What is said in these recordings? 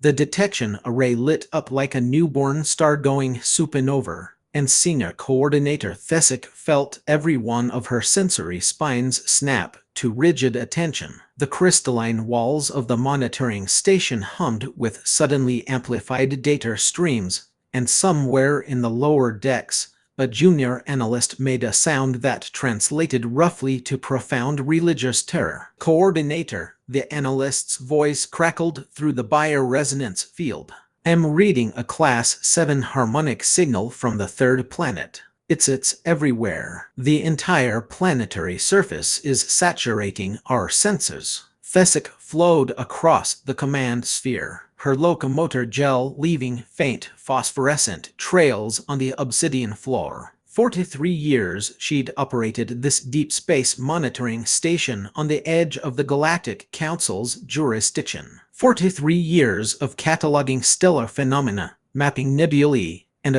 The detection array lit up like a newborn star going supernova, and Senior Coordinator Thesic felt every one of her sensory spines snap to rigid attention. The crystalline walls of the monitoring station hummed with suddenly amplified data streams, and somewhere in the lower decks, a junior analyst made a sound that translated roughly to profound religious terror. Coordinator, the analyst's voice crackled through the bioresonance field. I'm reading a Class 7 harmonic signal from the third planet. It's everywhere. The entire planetary surface is saturating our sensors. Thesic flowed across the command sphere, her locomotor gel leaving faint phosphorescent trails on the obsidian floor. 43 years she'd operated this deep space monitoring station on the edge of the Galactic Council's jurisdiction. 43 years of cataloging stellar phenomena, mapping nebulae, and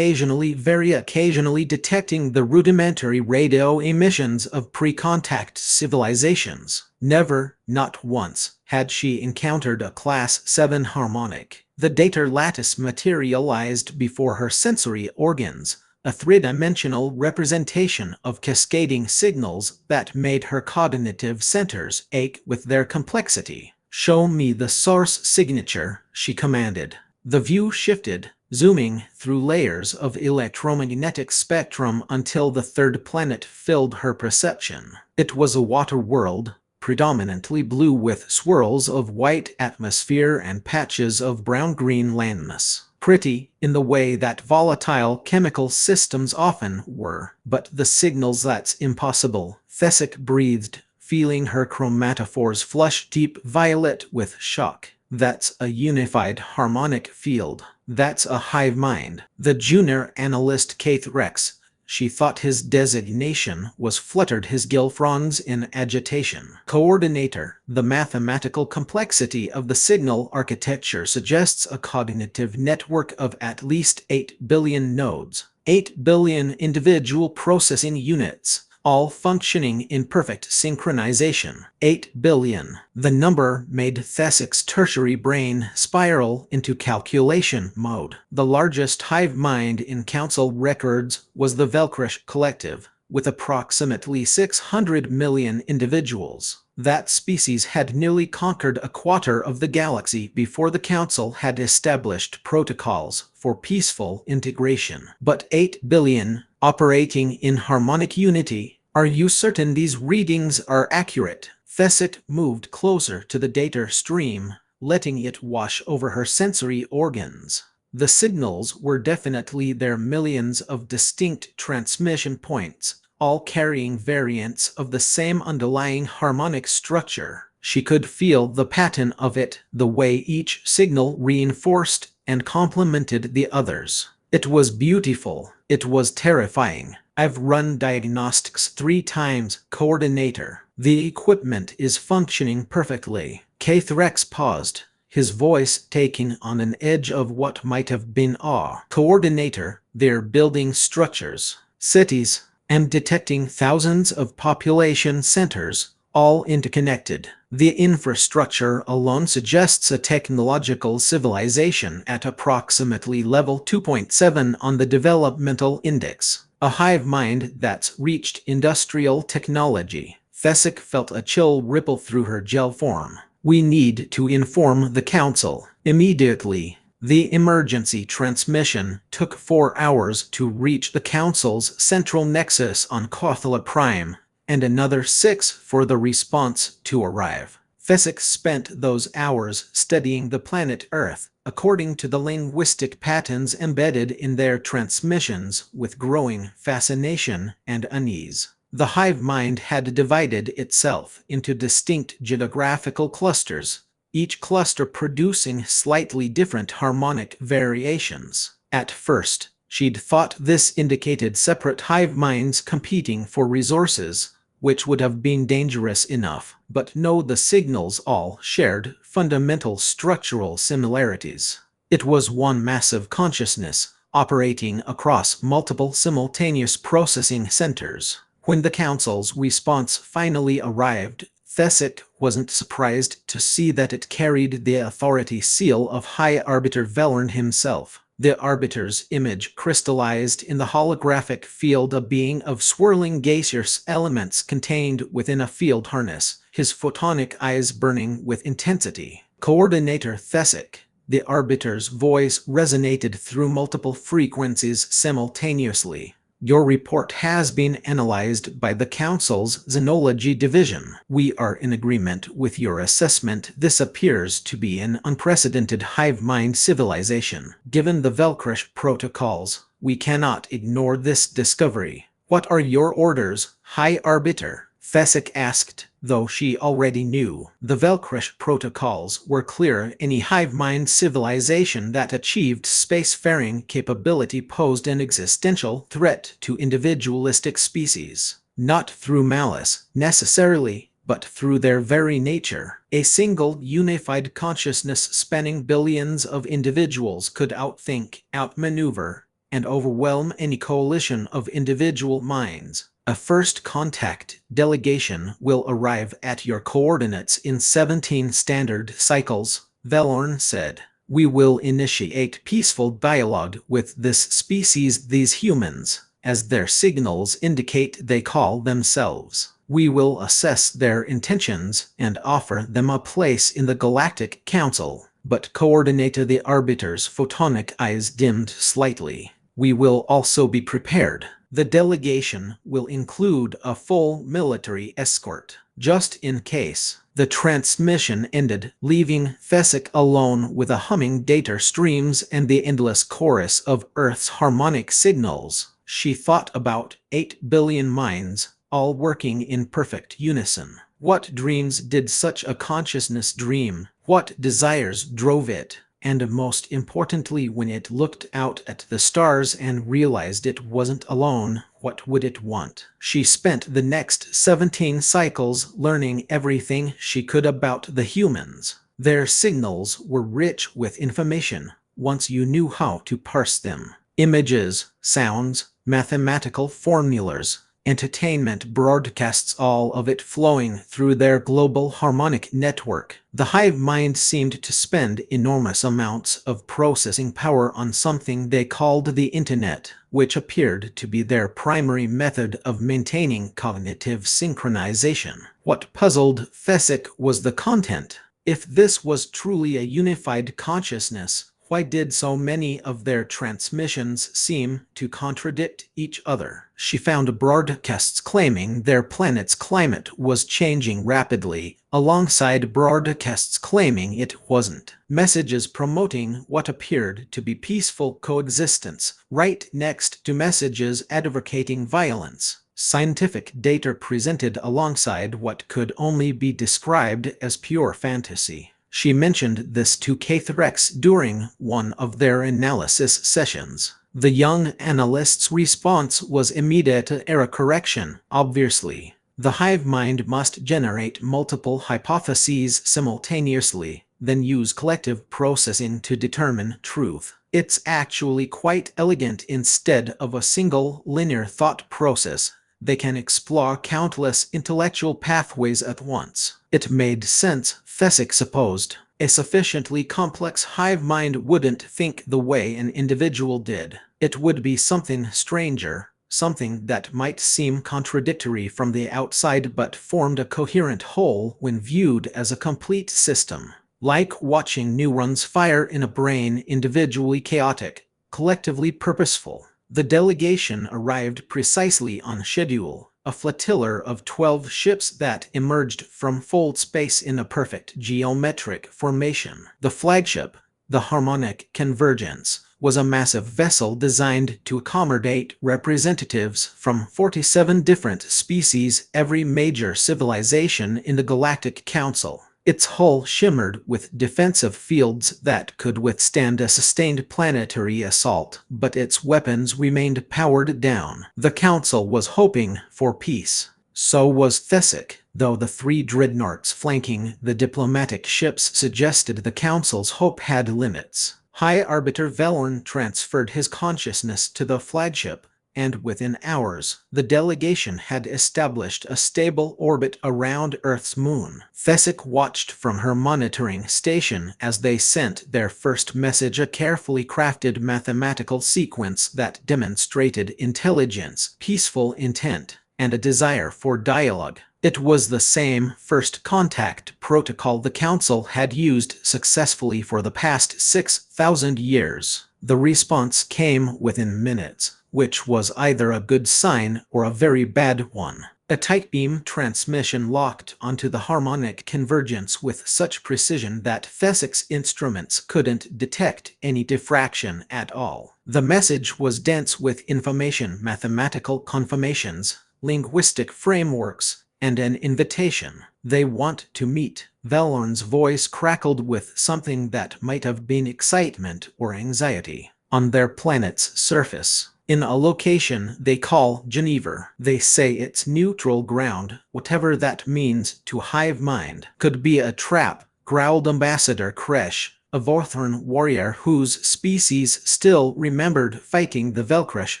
very occasionally detecting the rudimentary radio emissions of pre-contact civilizations. Never, not once, had she encountered a Class 7 harmonic. The data lattice materialized before her sensory organs, a three-dimensional representation of cascading signals that made her cognitive centers ache with their complexity. "Show me the source signature," she commanded. The view shifted, zooming through layers of electromagnetic spectrum until the third planet filled her perception. It was a water world, predominantly blue with swirls of white atmosphere and patches of brown-green landmass. Pretty, in the way that volatile chemical systems often were. But the signals, that's impossible. Thesic breathed, feeling her chromatophores flush deep violet with shock. That's a unified harmonic field. That's a hive mind. The junior analyst Keith Rex, she thought his designation was, fluttered his gill fronds in agitation. Coordinator, the mathematical complexity of the signal architecture suggests a cognitive network of at least 8 billion nodes. 8 billion individual processing units, all functioning in perfect synchronization. 8 billion. The number made Thesic's tertiary brain spiral into calculation mode. The largest hive mind in Council records was the Velkrish Collective, with approximately 600 million individuals. That species had nearly conquered a quarter of the galaxy before the Council had established protocols for peaceful integration. But 8 billion, operating in harmonic unity. Are you certain these readings are accurate? Thesic moved closer to the data stream, letting it wash over her sensory organs. The signals were definitely there, millions of distinct transmission points, all carrying variants of the same underlying harmonic structure. She could feel the pattern of it, the way each signal reinforced and complemented the others. It was beautiful. It was terrifying. I've run diagnostics 3 times, Coordinator. The equipment is functioning perfectly. Keith Rex paused, his voice taking on an edge of what might have been awe. Coordinator, they're building structures, cities, and detecting thousands of population centers, all interconnected. The infrastructure alone suggests a technological civilization at approximately level 2.7 on the developmental index. A hive mind that's reached industrial technology. Thesic felt a chill ripple through her gel form. We need to inform the Council immediately. The emergency transmission took 4 hours to reach the Council's central nexus on Kothala Prime, and another 6 for the response to arrive. Thesic spent those hours studying the planet Earth, according to the linguistic patterns embedded in their transmissions, with growing fascination and unease. The hive mind had divided itself into distinct geographical clusters, each cluster producing slightly different harmonic variations. At first, she'd thought this indicated separate hive minds competing for resources, which would have been dangerous enough. But no, the signals all shared fundamental structural similarities. It was one massive consciousness, operating across multiple simultaneous processing centers. When the Council's response finally arrived, Thesic wasn't surprised to see that it carried the authority seal of High Arbiter Velorn himself. The Arbiter's image crystallized in the holographic field, a being of swirling gaseous elements contained within a field harness, his photonic eyes burning with intensity. Coordinator Thesic. The Arbiter's voice resonated through multiple frequencies simultaneously. Your report has been analyzed by the Council's Xenology Division. We are in agreement with your assessment. This appears to be an unprecedented hive mind civilization. Given the Velcrush protocols, we cannot ignore this discovery. What are your orders, High Arbiter? Thesic asked, though she already knew. The Velcrush protocols were clear. Any hive mind civilization that achieved spacefaring capability posed an existential threat to individualistic species. Not through malice, necessarily, but through their very nature. A single unified consciousness spanning billions of individuals could outthink, outmaneuver, and overwhelm any coalition of individual minds. A first contact delegation will arrive at your coordinates in 17 standard cycles, Velorn said. We will initiate peaceful dialogue with this species, these humans, as their signals indicate they call themselves. We will assess their intentions and offer them a place in the Galactic Council. But Coordinator the Arbiter's photonic eyes dimmed slightly. We will also be prepared. The delegation will include a full military escort, just in case. The transmission ended, leaving Thesic alone with the humming data streams and the endless chorus of Earth's harmonic signals. She thought about 8 billion minds, all working in perfect unison. What dreams did such a consciousness dream? What desires drove it? And most importantly, when it looked out at the stars and realized it wasn't alone, what would it want? She spent the next 17 cycles learning everything she could about the humans. Their signals were rich with information, once you knew how to parse them. Images, sounds, mathematical formulas, entertainment broadcasts, all of it flowing through their global harmonic network. The hive mind seemed to spend enormous amounts of processing power on something they called the internet, which appeared to be their primary method of maintaining cognitive synchronization. What puzzled Thesic was the content. If this was truly a unified consciousness, why did so many of their transmissions seem to contradict each other? She found broadcasts claiming their planet's climate was changing rapidly, alongside broadcasts claiming it wasn't. Messages promoting what appeared to be peaceful coexistence, right next to messages advocating violence. Scientific data presented alongside what could only be described as pure fantasy. She mentioned this to Cathrex during one of their analysis sessions. The young analyst's response was immediate error correction. Obviously, the hive mind must generate multiple hypotheses simultaneously, then use collective processing to determine truth. It's actually quite elegant. Instead of a single linear thought process, they can explore countless intellectual pathways at once. It made sense, Thesic supposed. A sufficiently complex hive mind wouldn't think the way an individual did. It would be something stranger, something that might seem contradictory from the outside but formed a coherent whole when viewed as a complete system. Like watching neurons fire in a brain, individually chaotic, collectively purposeful. The delegation arrived precisely on schedule, a flotilla of 12 ships that emerged from fold space in a perfect geometric formation. The flagship, the Harmonic Convergence, was a massive vessel designed to accommodate representatives from 47 different species, every major civilization in the Galactic Council. Its hull shimmered with defensive fields that could withstand a sustained planetary assault, but its weapons remained powered down. The Council was hoping for peace. So was Thesic, though the 3 dreadnoughts flanking the diplomatic ships suggested the Council's hope had limits. High Arbiter Velorn transferred his consciousness to the flagship, and within hours, the delegation had established a stable orbit around Earth's moon. Thesic watched from her monitoring station as they sent their first message, a carefully crafted mathematical sequence that demonstrated intelligence, peaceful intent, and a desire for dialogue. It was the same first contact protocol the Council had used successfully for the past 6,000 years. The response came within minutes, which was either a good sign or a very bad one. A tight beam transmission locked onto the harmonic convergence with such precision that Thesic's instruments couldn't detect any diffraction at all. The message was dense with information, mathematical confirmations, linguistic frameworks, and an invitation. They want to meet. Valorn's voice crackled with something that might have been excitement or anxiety. On their planet's surface, in a location they call Geneva. They say it's neutral ground, whatever that means to hive mind. Could be a trap, growled Ambassador Kresh, a Vorthorn warrior whose species still remembered fighting the Velkresh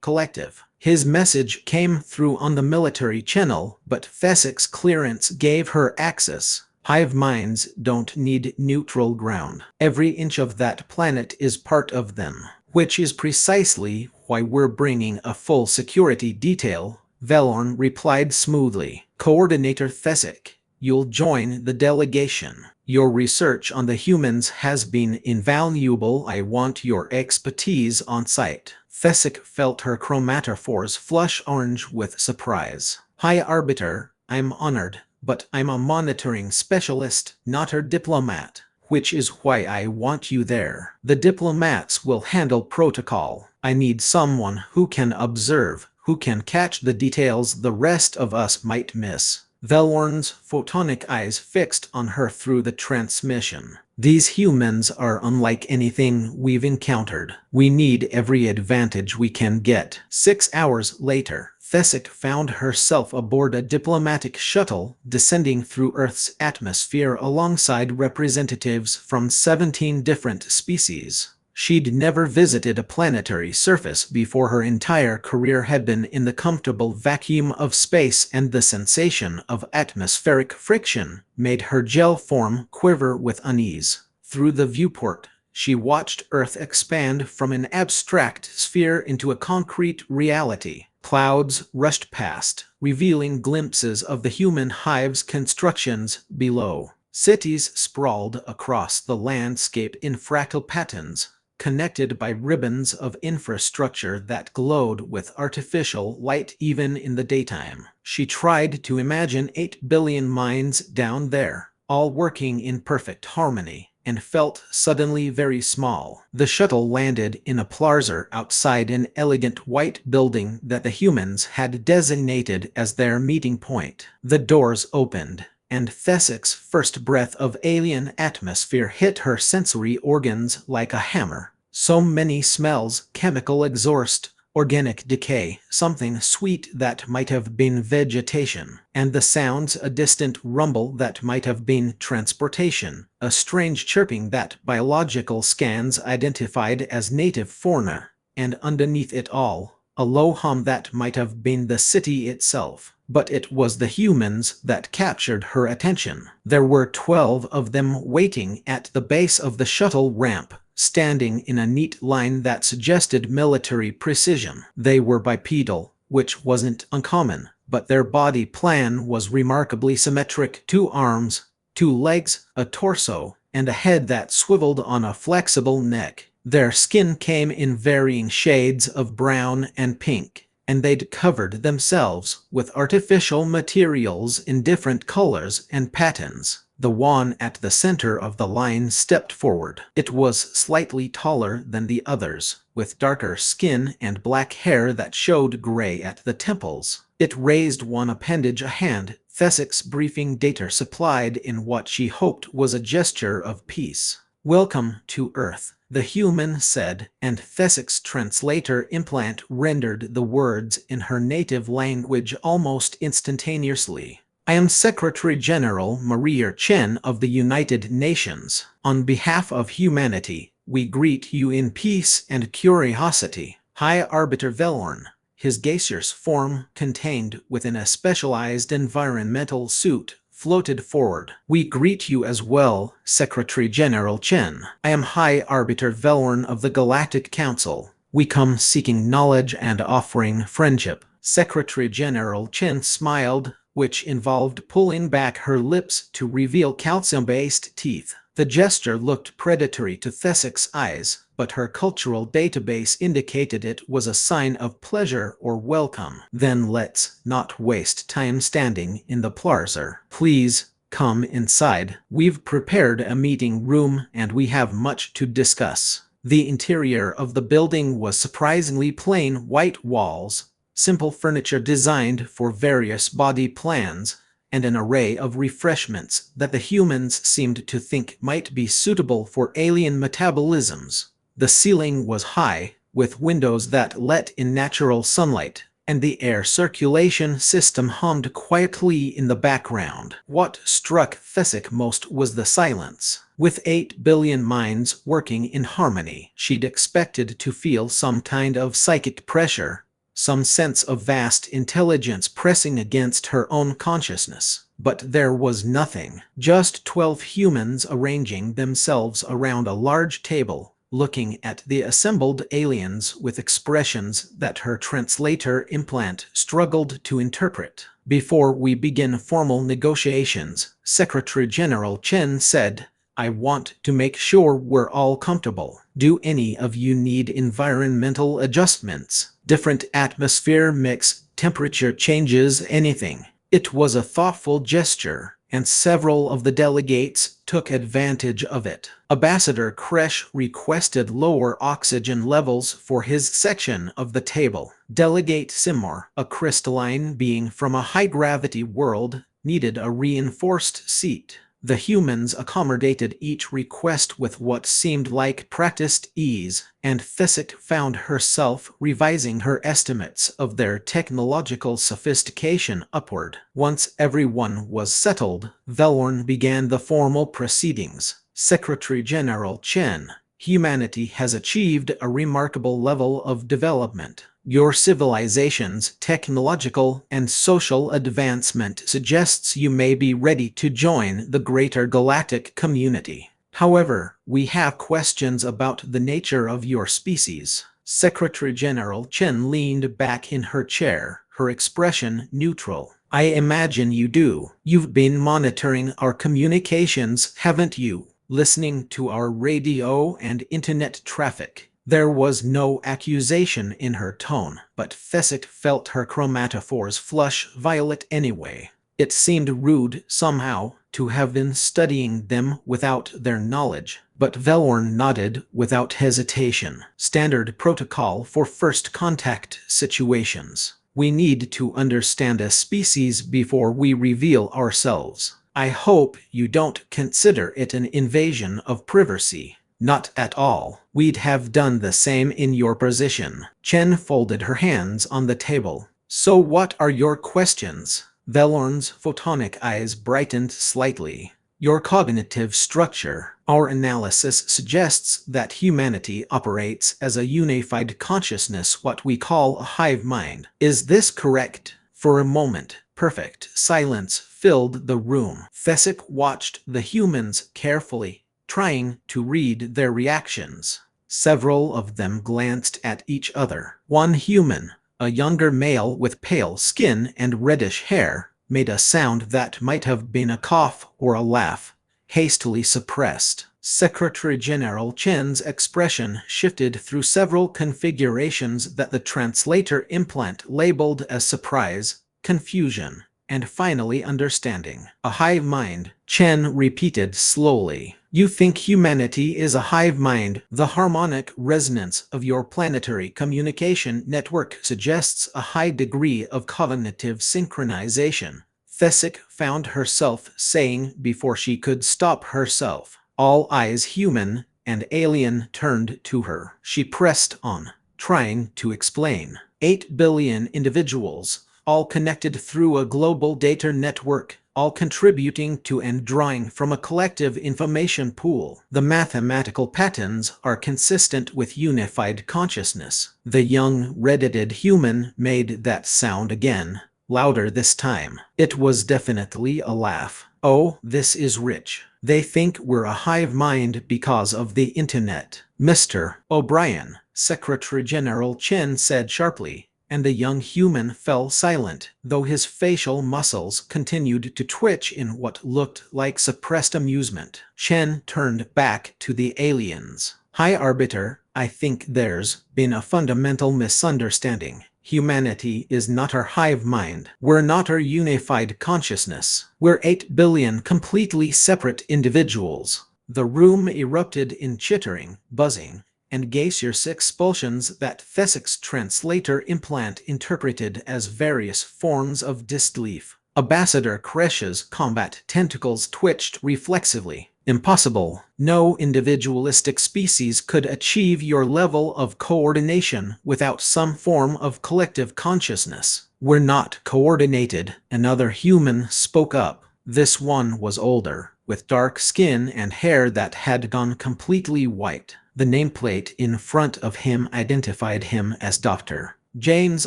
collective. His message came through on the military channel, but Thesic's clearance gave her access. Hive minds don't need neutral ground. Every inch of that planet is part of them, which is precisely why we're bringing a full security detail, Valorn replied smoothly. Coordinator Thesic, you'll join the delegation. Your research on the humans has been invaluable. I want your expertise on site. Thesic felt her chromatophores flush orange with surprise. High Arbiter, I'm honored, but I'm a monitoring specialist, not a diplomat, which is why I want you there. The diplomats will handle protocol. I need someone who can observe, who can catch the details the rest of us might miss. Valorn's photonic eyes fixed on her through the transmission. These humans are unlike anything we've encountered. We need every advantage we can get. 6 hours later, Thesic found herself aboard a diplomatic shuttle, descending through Earth's atmosphere alongside representatives from 17 different species. She'd never visited a planetary surface before. Her entire career had been in the comfortable vacuum of space, and the sensation of atmospheric friction made her gel form quiver with unease. Through the viewport, she watched Earth expand from an abstract sphere into a concrete reality. Clouds rushed past, revealing glimpses of the human hive's constructions below. Cities sprawled across the landscape in fractal patterns, connected by ribbons of infrastructure that glowed with artificial light even in the daytime. She tried to imagine 8 billion minds down there, all working in perfect harmony, and felt suddenly very small. The shuttle landed in a plaza outside an elegant white building that the humans had designated as their meeting point. The doors opened, and Thesic's first breath of alien atmosphere hit her sensory organs like a hammer. So many smells, chemical exhaust, organic decay, something sweet that might have been vegetation, and the sounds, a distant rumble that might have been transportation, a strange chirping that biological scans identified as native fauna, and underneath it all, a low hum that might have been the city itself. But it was the humans that captured her attention. There were 12 of them waiting at the base of the shuttle ramp, standing in a neat line that suggested military precision. They were bipedal, which wasn't uncommon, but their body plan was remarkably symmetric. 2 arms, 2 legs, a torso, and a head that swiveled on a flexible neck. Their skin came in varying shades of brown and pink, and they'd covered themselves with artificial materials in different colors and patterns. The one at the center of the line stepped forward. It was slightly taller than the others, with darker skin and black hair that showed gray at the temples. It raised one appendage, a hand. Thesic's briefing data supplied in what she hoped was a gesture of peace. "Welcome to Earth," the human said, and Thesic's translator implant rendered the words in her native language almost instantaneously. "I am Secretary General Maria Chen of the United Nations. On behalf of humanity, we greet you in peace and curiosity." High Arbiter Velorn, his gaseous form, contained within a specialized environmental suit, floated forward. "We greet you as well, Secretary General Chen. I am High Arbiter Velorn of the Galactic Council. We come seeking knowledge and offering friendship." Secretary General Chen smiled, which involved pulling back her lips to reveal calcium-based teeth. The gesture looked predatory to Thessic's eyes, but her cultural database indicated it was a sign of pleasure or welcome. "Then let's not waste time standing in the plaza. Please, come inside. We've prepared a meeting room and we have much to discuss." The interior of the building was surprisingly plain: white walls, simple furniture designed for various body plans, and an array of refreshments that the humans seemed to think might be suitable for alien metabolisms. The ceiling was high, with windows that let in natural sunlight, and the air circulation system hummed quietly in the background. What struck Thessic most was the silence. With 8 billion minds working in harmony, she'd expected to feel some kind of psychic pressure, some sense of vast intelligence pressing against her own consciousness. But there was nothing. Just 12 humans arranging themselves around a large table, looking at the assembled aliens with expressions that her translator implant struggled to interpret. "Before we begin formal negotiations," Secretary General Chen said, "I want to make sure we're all comfortable. Do any of you need environmental adjustments? Different atmosphere mix, temperature changes, anything?" It was a thoughtful gesture, and several of the delegates took advantage of it. Ambassador Kresh requested lower oxygen levels for his section of the table. Delegate Simor, a crystalline being from a high-gravity world, needed a reinforced seat. The humans accommodated each request with what seemed like practiced ease, and Thessic found herself revising her estimates of their technological sophistication upward. Once everyone was settled, Velorn began the formal proceedings. "Secretary General Chen, humanity has achieved a remarkable level of development. Your civilization's technological and social advancement suggests you may be ready to join the greater galactic community. However, we have questions about the nature of your species." Secretary General Chen leaned back in her chair, her expression neutral. "I imagine you do. You've been monitoring our communications, haven't you? Listening to our radio and internet traffic." There was no accusation in her tone, but Thessic felt her chromatophores flush violet anyway. It seemed rude, somehow, to have been studying them without their knowledge. But Velorn nodded without hesitation. "Standard protocol for first contact situations. We need to understand a species before we reveal ourselves. I hope you don't consider it an invasion of privacy." "Not at all. We'd have done the same in your position." Chen folded her hands on the table. "So what are your questions?" Velorn's photonic eyes brightened slightly. "Your cognitive structure. Our analysis suggests that humanity operates as a unified consciousness, what we call a hive mind. Is this correct?" For a moment, perfect silence filled the room. Thessic watched the humans carefully, trying to read their reactions. Several of them glanced at each other. One human, a younger male with pale skin and reddish hair, made a sound that might have been a cough or a laugh, hastily suppressed. Secretary General Chen's expression shifted through several configurations that the translator implant labeled as surprise, confusion, and finally understanding. "A hive mind," Chen repeated slowly. "You think humanity is a hive mind? The harmonic resonance of your planetary communication network suggests a high degree of cognitive synchronization," Thessic found herself saying before she could stop herself. All eyes, human and alien, turned to her. She pressed on, trying to explain. 8 billion individuals, all connected through a global data network, all contributing to and drawing from a collective information pool. The mathematical patterns are consistent with unified consciousness. The young, redheaded human made that sound again, louder this time. It was definitely a laugh. Oh, this is rich. They think we're a hive mind because of the internet. Mr. O'Brien, Secretary General Chen said sharply, and the young human fell silent, though his facial muscles continued to twitch in what looked like suppressed amusement. Chen turned back to the aliens. High Arbiter, I think there's been a fundamental misunderstanding. Humanity is not our hive mind. We're not our unified consciousness. We're 8 billion completely separate individuals. The room erupted in chittering, buzzing, and gaseous expulsions that Thesik's translator implant interpreted as various forms of disbelief. Ambassador Kresh's combat tentacles twitched reflexively. Impossible. No individualistic species could achieve your level of coordination without some form of collective consciousness. We're not coordinated, another human spoke up. This one was older, with dark skin and hair that had gone completely white. The nameplate in front of him identified him as Dr. James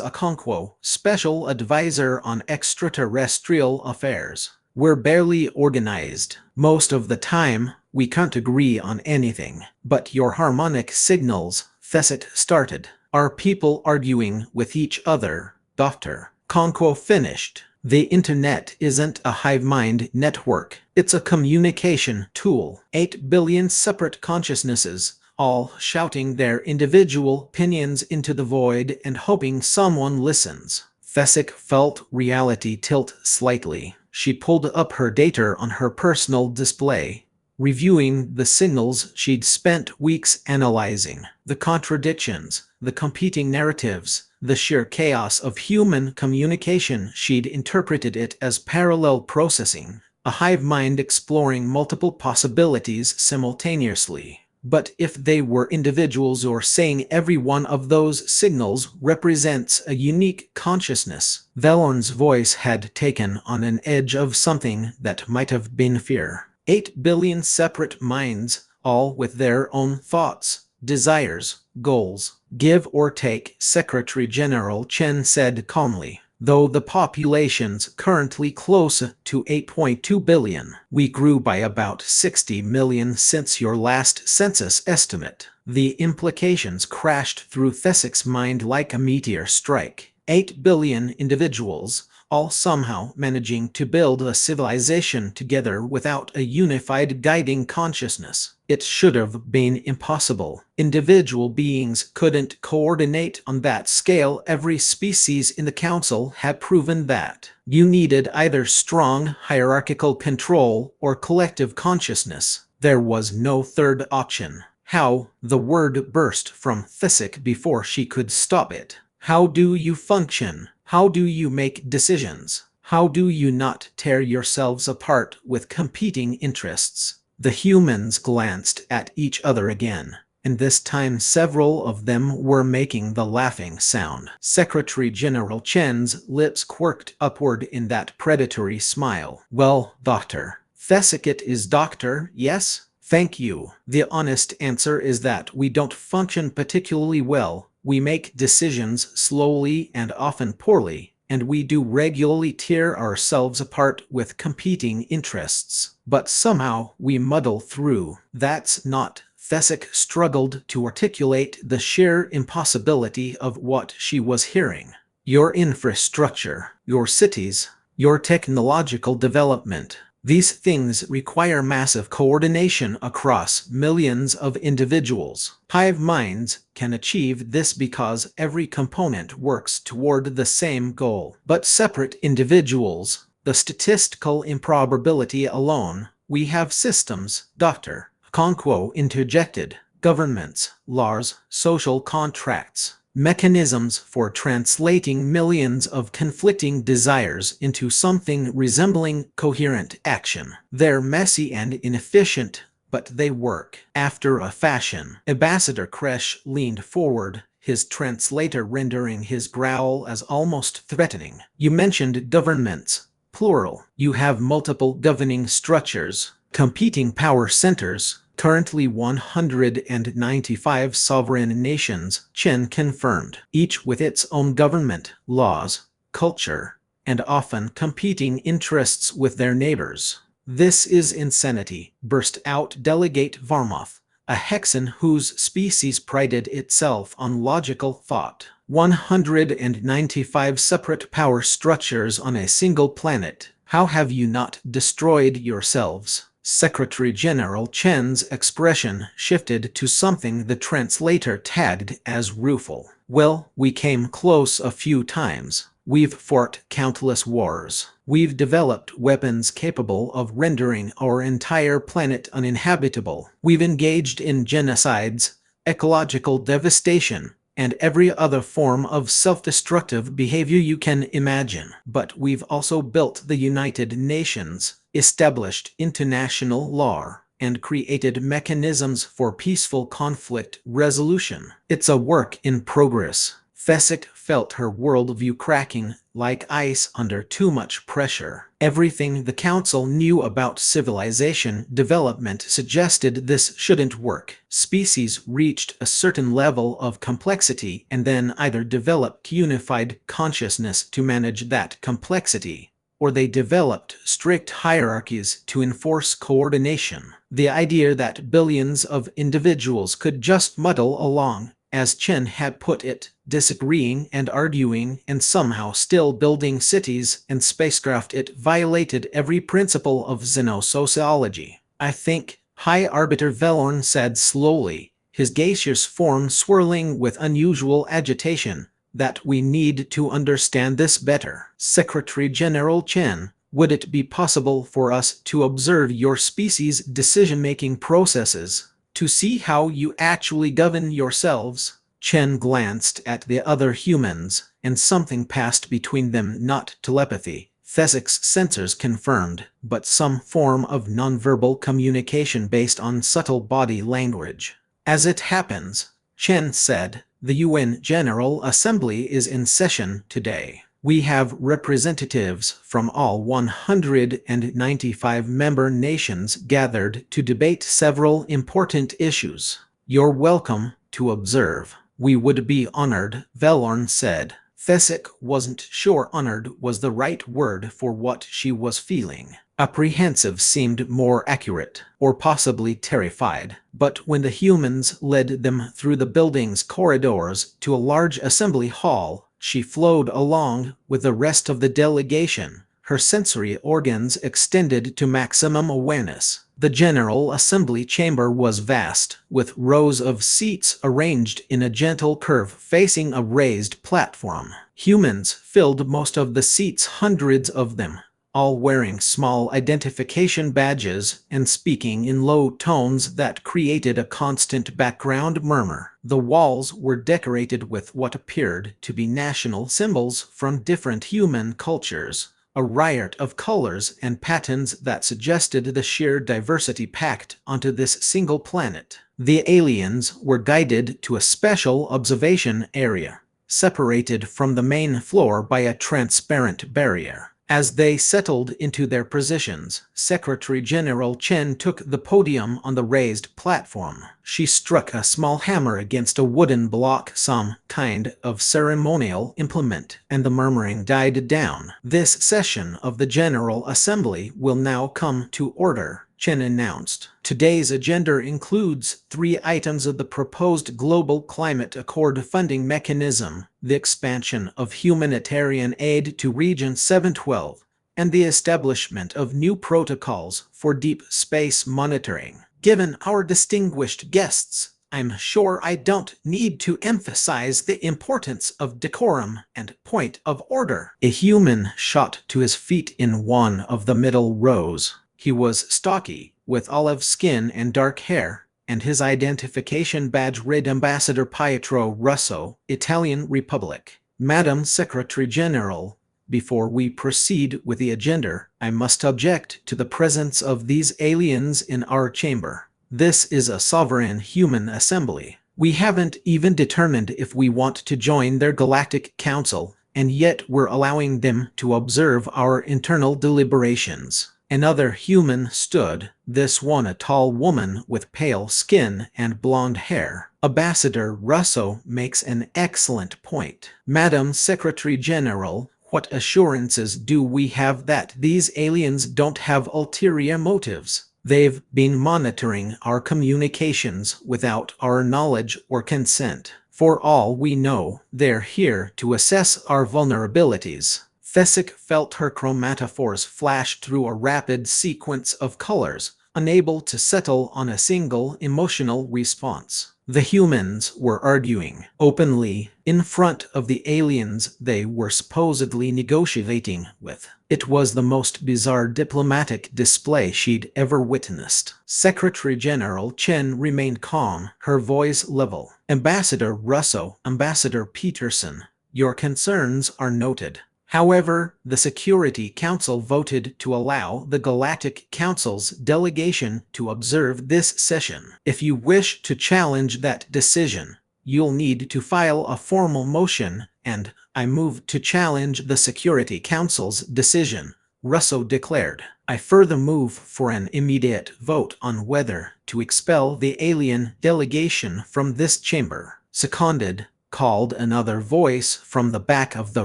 Okonkwo, Special Advisor on Extraterrestrial Affairs. We're barely organized. Most of the time, we can't agree on anything. But your harmonic signals, Thesset started. Are people arguing with each other? Dr. Okonkwo finished. The internet isn't a hive mind network. It's a communication tool. 8 billion separate consciousnesses, all shouting their individual opinions into the void and hoping someone listens. Thesik felt reality tilt slightly. She pulled up her data on her personal display, reviewing the signals she'd spent weeks analyzing. The contradictions, the competing narratives, the sheer chaos of human communication. She'd interpreted it as parallel processing, a hive mind exploring multiple possibilities simultaneously. But if they were individuals or saying every one of those signals represents a unique consciousness, Velorn's voice had taken on an edge of something that might have been fear. 8 billion separate minds, all with their own thoughts, desires, goals. Give or take, Secretary General Chen said calmly. Though the population's currently close to 8.2 billion, we grew by about 60 million since your last census estimate. The implications crashed through Thesik's mind like a meteor strike. 8 billion individuals, all somehow managing to build a civilization together without a unified guiding consciousness. It should have been impossible. Individual beings couldn't coordinate on that scale. Every species in the council had proven that. You needed either strong hierarchical control or collective consciousness. There was no third option. How? The word burst from Thesik before she could stop it. How do you function? How do you make decisions? How do you not tear yourselves apart with competing interests? The humans glanced at each other again, and this time several of them were making the laughing sound. Secretary General Chen's lips quirked upward in that predatory smile. Well, Doctor. Thesicate is Doctor, yes? Thank you. The honest answer is that we don't function particularly well. We make decisions slowly and often poorly, and we do regularly tear ourselves apart with competing interests. But somehow we muddle through. That's not. Thesik struggled to articulate the sheer impossibility of what she was hearing. Your infrastructure, your cities, your technological development. These things require massive coordination across millions of individuals. Hive minds can achieve this because every component works toward the same goal. But separate individuals, the statistical improbability alone, we have systems, Dr. Okonkwo interjected, governments, laws, social contracts. Mechanisms for translating millions of conflicting desires into something resembling coherent action. They're messy and inefficient, but they work. After a fashion. Ambassador Kresh leaned forward, his translator rendering his growl as almost threatening. You mentioned governments. plural. You have multiple governing structures, competing power centers, currently 195 sovereign nations, Chen confirmed, each with its own government, laws, culture, and often competing interests with their neighbors. This is insanity, burst out Delegate Varmoth, a Hexan whose species prided itself on logical thought. 195 separate power structures on a single planet. How have you not destroyed yourselves? Secretary General Chen's expression shifted to something the translator tagged as rueful. Well, we came close a few times. We've fought countless wars. We've developed weapons capable of rendering our entire planet uninhabitable. We've engaged in genocides, ecological devastation, and every other form of self-destructive behavior you can imagine. But we've also built the United Nations, established international law, and created mechanisms for peaceful conflict resolution. It's a work in progress. Fesick felt her worldview cracking like ice under too much pressure. Everything the Council knew about civilization development suggested this shouldn't work. Species reached a certain level of complexity and then either developed unified consciousness to manage that complexity, or they developed strict hierarchies to enforce coordination. The idea that billions of individuals could just muddle along, as Chen had put it, disagreeing and arguing and somehow still building cities and spacecraft, it violated every principle of xenosociology. I think, High Arbiter Velorn said slowly, his gaseous form swirling with unusual agitation, that we need to understand this better. Secretary General Chen, would it be possible for us to observe your species' decision-making processes, to see how you actually govern yourselves? Chen glanced at the other humans, and something passed between them, not telepathy, Fesick's sensors confirmed, but some form of nonverbal communication based on subtle body language. As it happens, Chen said, the UN General Assembly is in session today. We have representatives from all 195 member nations gathered to debate several important issues. You're welcome to observe. We would be honored, Velorn said. Fesick wasn't sure honored was the right word for what she was feeling. Apprehensive seemed more accurate, or possibly terrified. But when the humans led them through the building's corridors to a large assembly hall, she flowed along with the rest of the delegation, her sensory organs extended to maximum awareness. The General Assembly chamber was vast, with rows of seats arranged in a gentle curve facing a raised platform. Humans filled most of the seats, hundreds of them, all wearing small identification badges and speaking in low tones that created a constant background murmur. The walls were decorated with what appeared to be national symbols from different human cultures, a riot of colors and patterns that suggested the sheer diversity packed onto this single planet. The aliens were guided to a special observation area, separated from the main floor by a transparent barrier. As they settled into their positions, Secretary General Chen took the podium on the raised platform. She struck a small hammer against a wooden block, some kind of ceremonial implement, and the murmuring died down. This session of the General Assembly will now come to order, Chen announced. Today's agenda includes 3 items of the proposed Global Climate Accord funding mechanism, the expansion of humanitarian aid to Region 712, and the establishment of new protocols for deep space monitoring. Given our distinguished guests, I'm sure I don't need to emphasize the importance of decorum and point of order. A human shot to his feet in one of the middle rows. He was stocky, with olive skin and dark hair, and his identification badge read Ambassador Pietro Russo, Italian Republic. Madam Secretary General, before we proceed with the agenda, I must object to the presence of these aliens in our chamber. This is a sovereign human assembly. We haven't even determined if we want to join their Galactic Council, and yet we're allowing them to observe our internal deliberations. Another human stood, this one a tall woman with pale skin and blonde hair. Ambassador Russo makes an excellent point. Madam Secretary General, what assurances do we have that these aliens don't have ulterior motives? They've been monitoring our communications without our knowledge or consent. For all we know, they're here to assess our vulnerabilities. Thesic felt her chromatophores flash through a rapid sequence of colors, unable to settle on a single emotional response. The humans were arguing openly in front of the aliens they were supposedly negotiating with. It was the most bizarre diplomatic display she'd ever witnessed. Secretary General Chen remained calm, her voice level. Ambassador Russo, Ambassador Peterson, your concerns are noted. However, the Security Council voted to allow the Galactic Council's delegation to observe this session. If you wish to challenge that decision, you'll need to file a formal motion, and I move to challenge the Security Council's decision, Russo declared. I further move for an immediate vote on whether to expel the alien delegation from this chamber. Seconded, called another voice from the back of the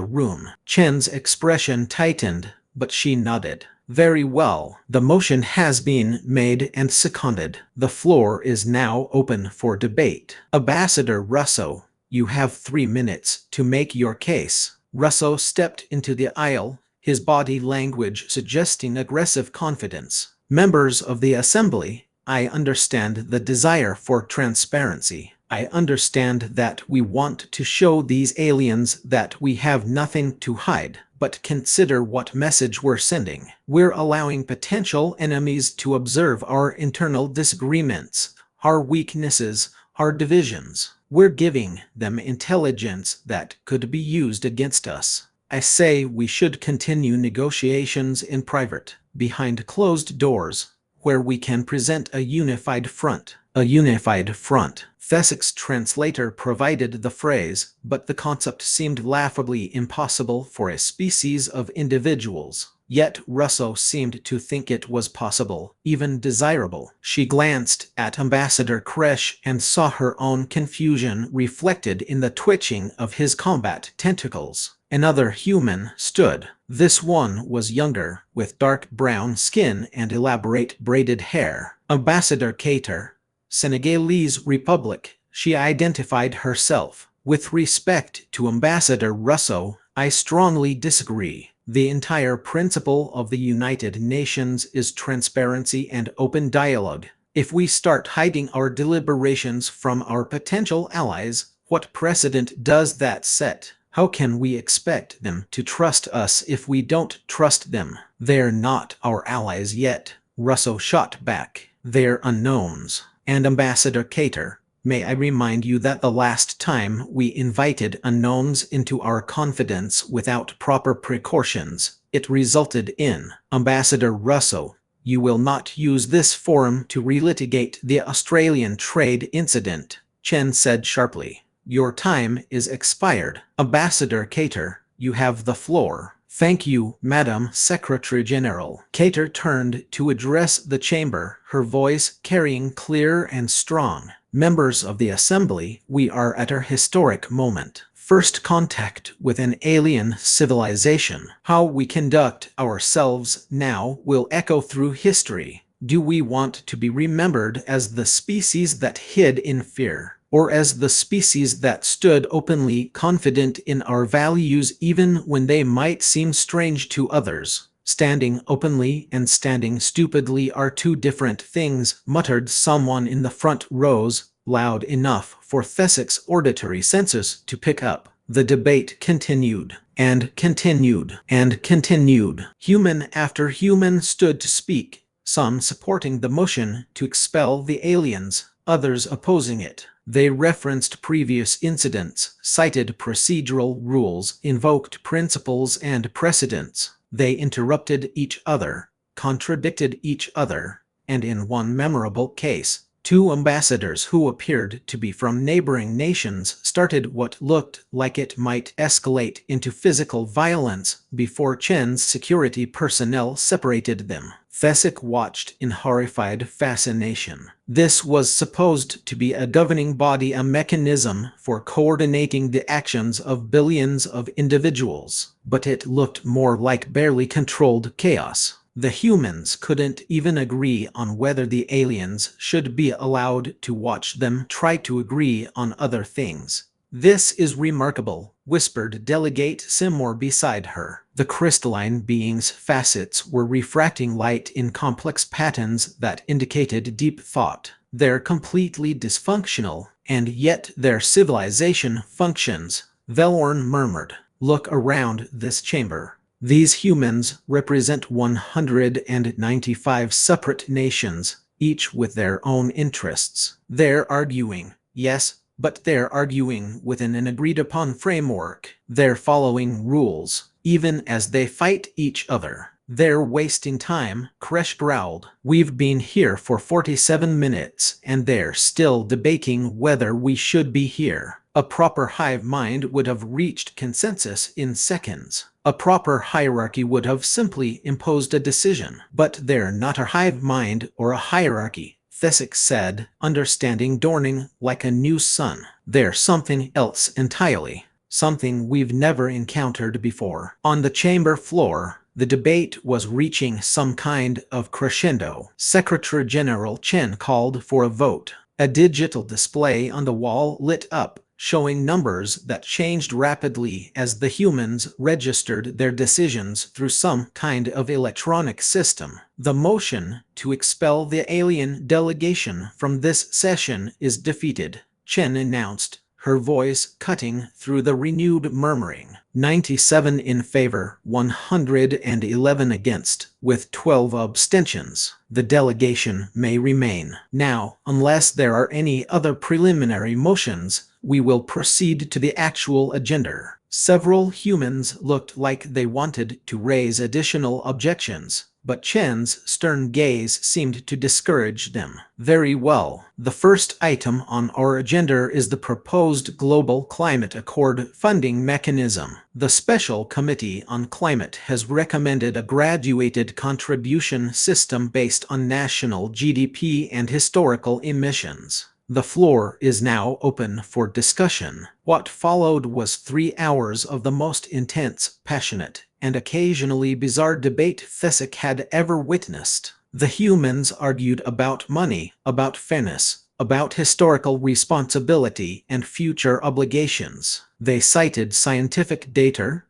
room. Chen's expression tightened, but she nodded. Very well. The motion has been made and seconded. The floor is now open for debate. Ambassador Russo, you have 3 minutes to make your case. Russo stepped into the aisle, his body language suggesting aggressive confidence. Members of the Assembly, I understand the desire for transparency. I understand that we want to show these aliens that we have nothing to hide, but consider what message we're sending. We're allowing potential enemies to observe our internal disagreements, our weaknesses, our divisions. We're giving them intelligence that could be used against us. I say we should continue negotiations in private, behind closed doors, where we can present a unified front. A unified front. Thesic's translator provided the phrase, but the concept seemed laughably impossible for a species of individuals. Yet Russo seemed to think it was possible, even desirable. She glanced at Ambassador Kresh and saw her own confusion reflected in the twitching of his combat tentacles. Another human stood. This one was younger, with dark brown skin and elaborate braided hair. Ambassador Cater, Senegalese Republic, she identified herself. With respect to Ambassador Russo, I strongly disagree. The entire principle of the United Nations is transparency and open dialogue. If we start hiding our deliberations from our potential allies, what precedent does that set? How can we expect them to trust us if we don't trust them? They're not our allies yet, Russo shot back. They're unknowns. And Ambassador Cater, may I remind you that the last time we invited unknowns into our confidence without proper precautions, it resulted in Ambassador Russo. You will not use this forum to relitigate the Australian trade incident, Chen said sharply. Your time is expired. Ambassador Cater, you have the floor. Thank you, Madam Secretary General. Cater turned to address the chamber, her voice carrying clear and strong. Members of the Assembly, we are at a historic moment. First contact with an alien civilization. How we conduct ourselves now will echo through history. Do we want to be remembered as the species that hid in fear, or as the species that stood openly confident in our values even when they might seem strange to others? Standing openly and standing stupidly are two different things, muttered someone in the front rows, loud enough for Thesic's auditory senses to pick up. The debate continued, and continued, and continued. Human after human stood to speak, some supporting the motion to expel the aliens, others opposing it. They referenced previous incidents, cited procedural rules, invoked principles and precedents. They interrupted each other, contradicted each other, and in one memorable case, Two ambassadors who appeared to be from neighboring nations started what looked like it might escalate into physical violence before Chen's security personnel separated them. Thesic watched in horrified fascination. This was supposed to be a governing body, a mechanism for coordinating the actions of billions of individuals, but it looked more like barely controlled chaos. The humans couldn't even agree on whether the aliens should be allowed to watch them try to agree on other things. "This is remarkable," whispered Delegate Seymour beside her. The crystalline being's facets were refracting light in complex patterns that indicated deep thought. "They're completely dysfunctional, and yet their civilization functions," Velorn murmured. "Look around this chamber. These humans represent 195 separate nations, each with their own interests. They're arguing, yes, but they're arguing within an agreed-upon framework. They're following rules, even as they fight each other. They're wasting time," Kresh growled. "We've been here for 47 minutes, and they're still debating whether we should be here." A proper hive mind would have reached consensus in seconds. A proper hierarchy would have simply imposed a decision. But they're not a hive mind or a hierarchy, Thesic said, understanding dawning like a new sun. "They're something else entirely. Something we've never encountered before." On the chamber floor, the debate was reaching some kind of crescendo. Secretary General Chen called for a vote. A digital display on the wall lit up, showing numbers that changed rapidly as the humans registered their decisions through some kind of electronic system. "The motion to expel the alien delegation from this session is defeated," Chen announced, her voice cutting through the renewed murmuring. 97 in favor, 111 against, with 12 abstentions. The delegation may remain. Now, unless there are any other preliminary motions, we will proceed to the actual agenda. Several humans looked like they wanted to raise additional objections, but Chen's stern gaze seemed to discourage them. "Very well. The first item on our agenda is the proposed Global Climate Accord funding mechanism. The Special Committee on Climate has recommended a graduated contribution system based on national GDP and historical emissions. The floor is now open for discussion." What followed was 3 hours of the most intense, passionate, and occasionally bizarre debate Thesic had ever witnessed. The humans argued about money, about fairness, about historical responsibility and future obligations. They cited scientific data,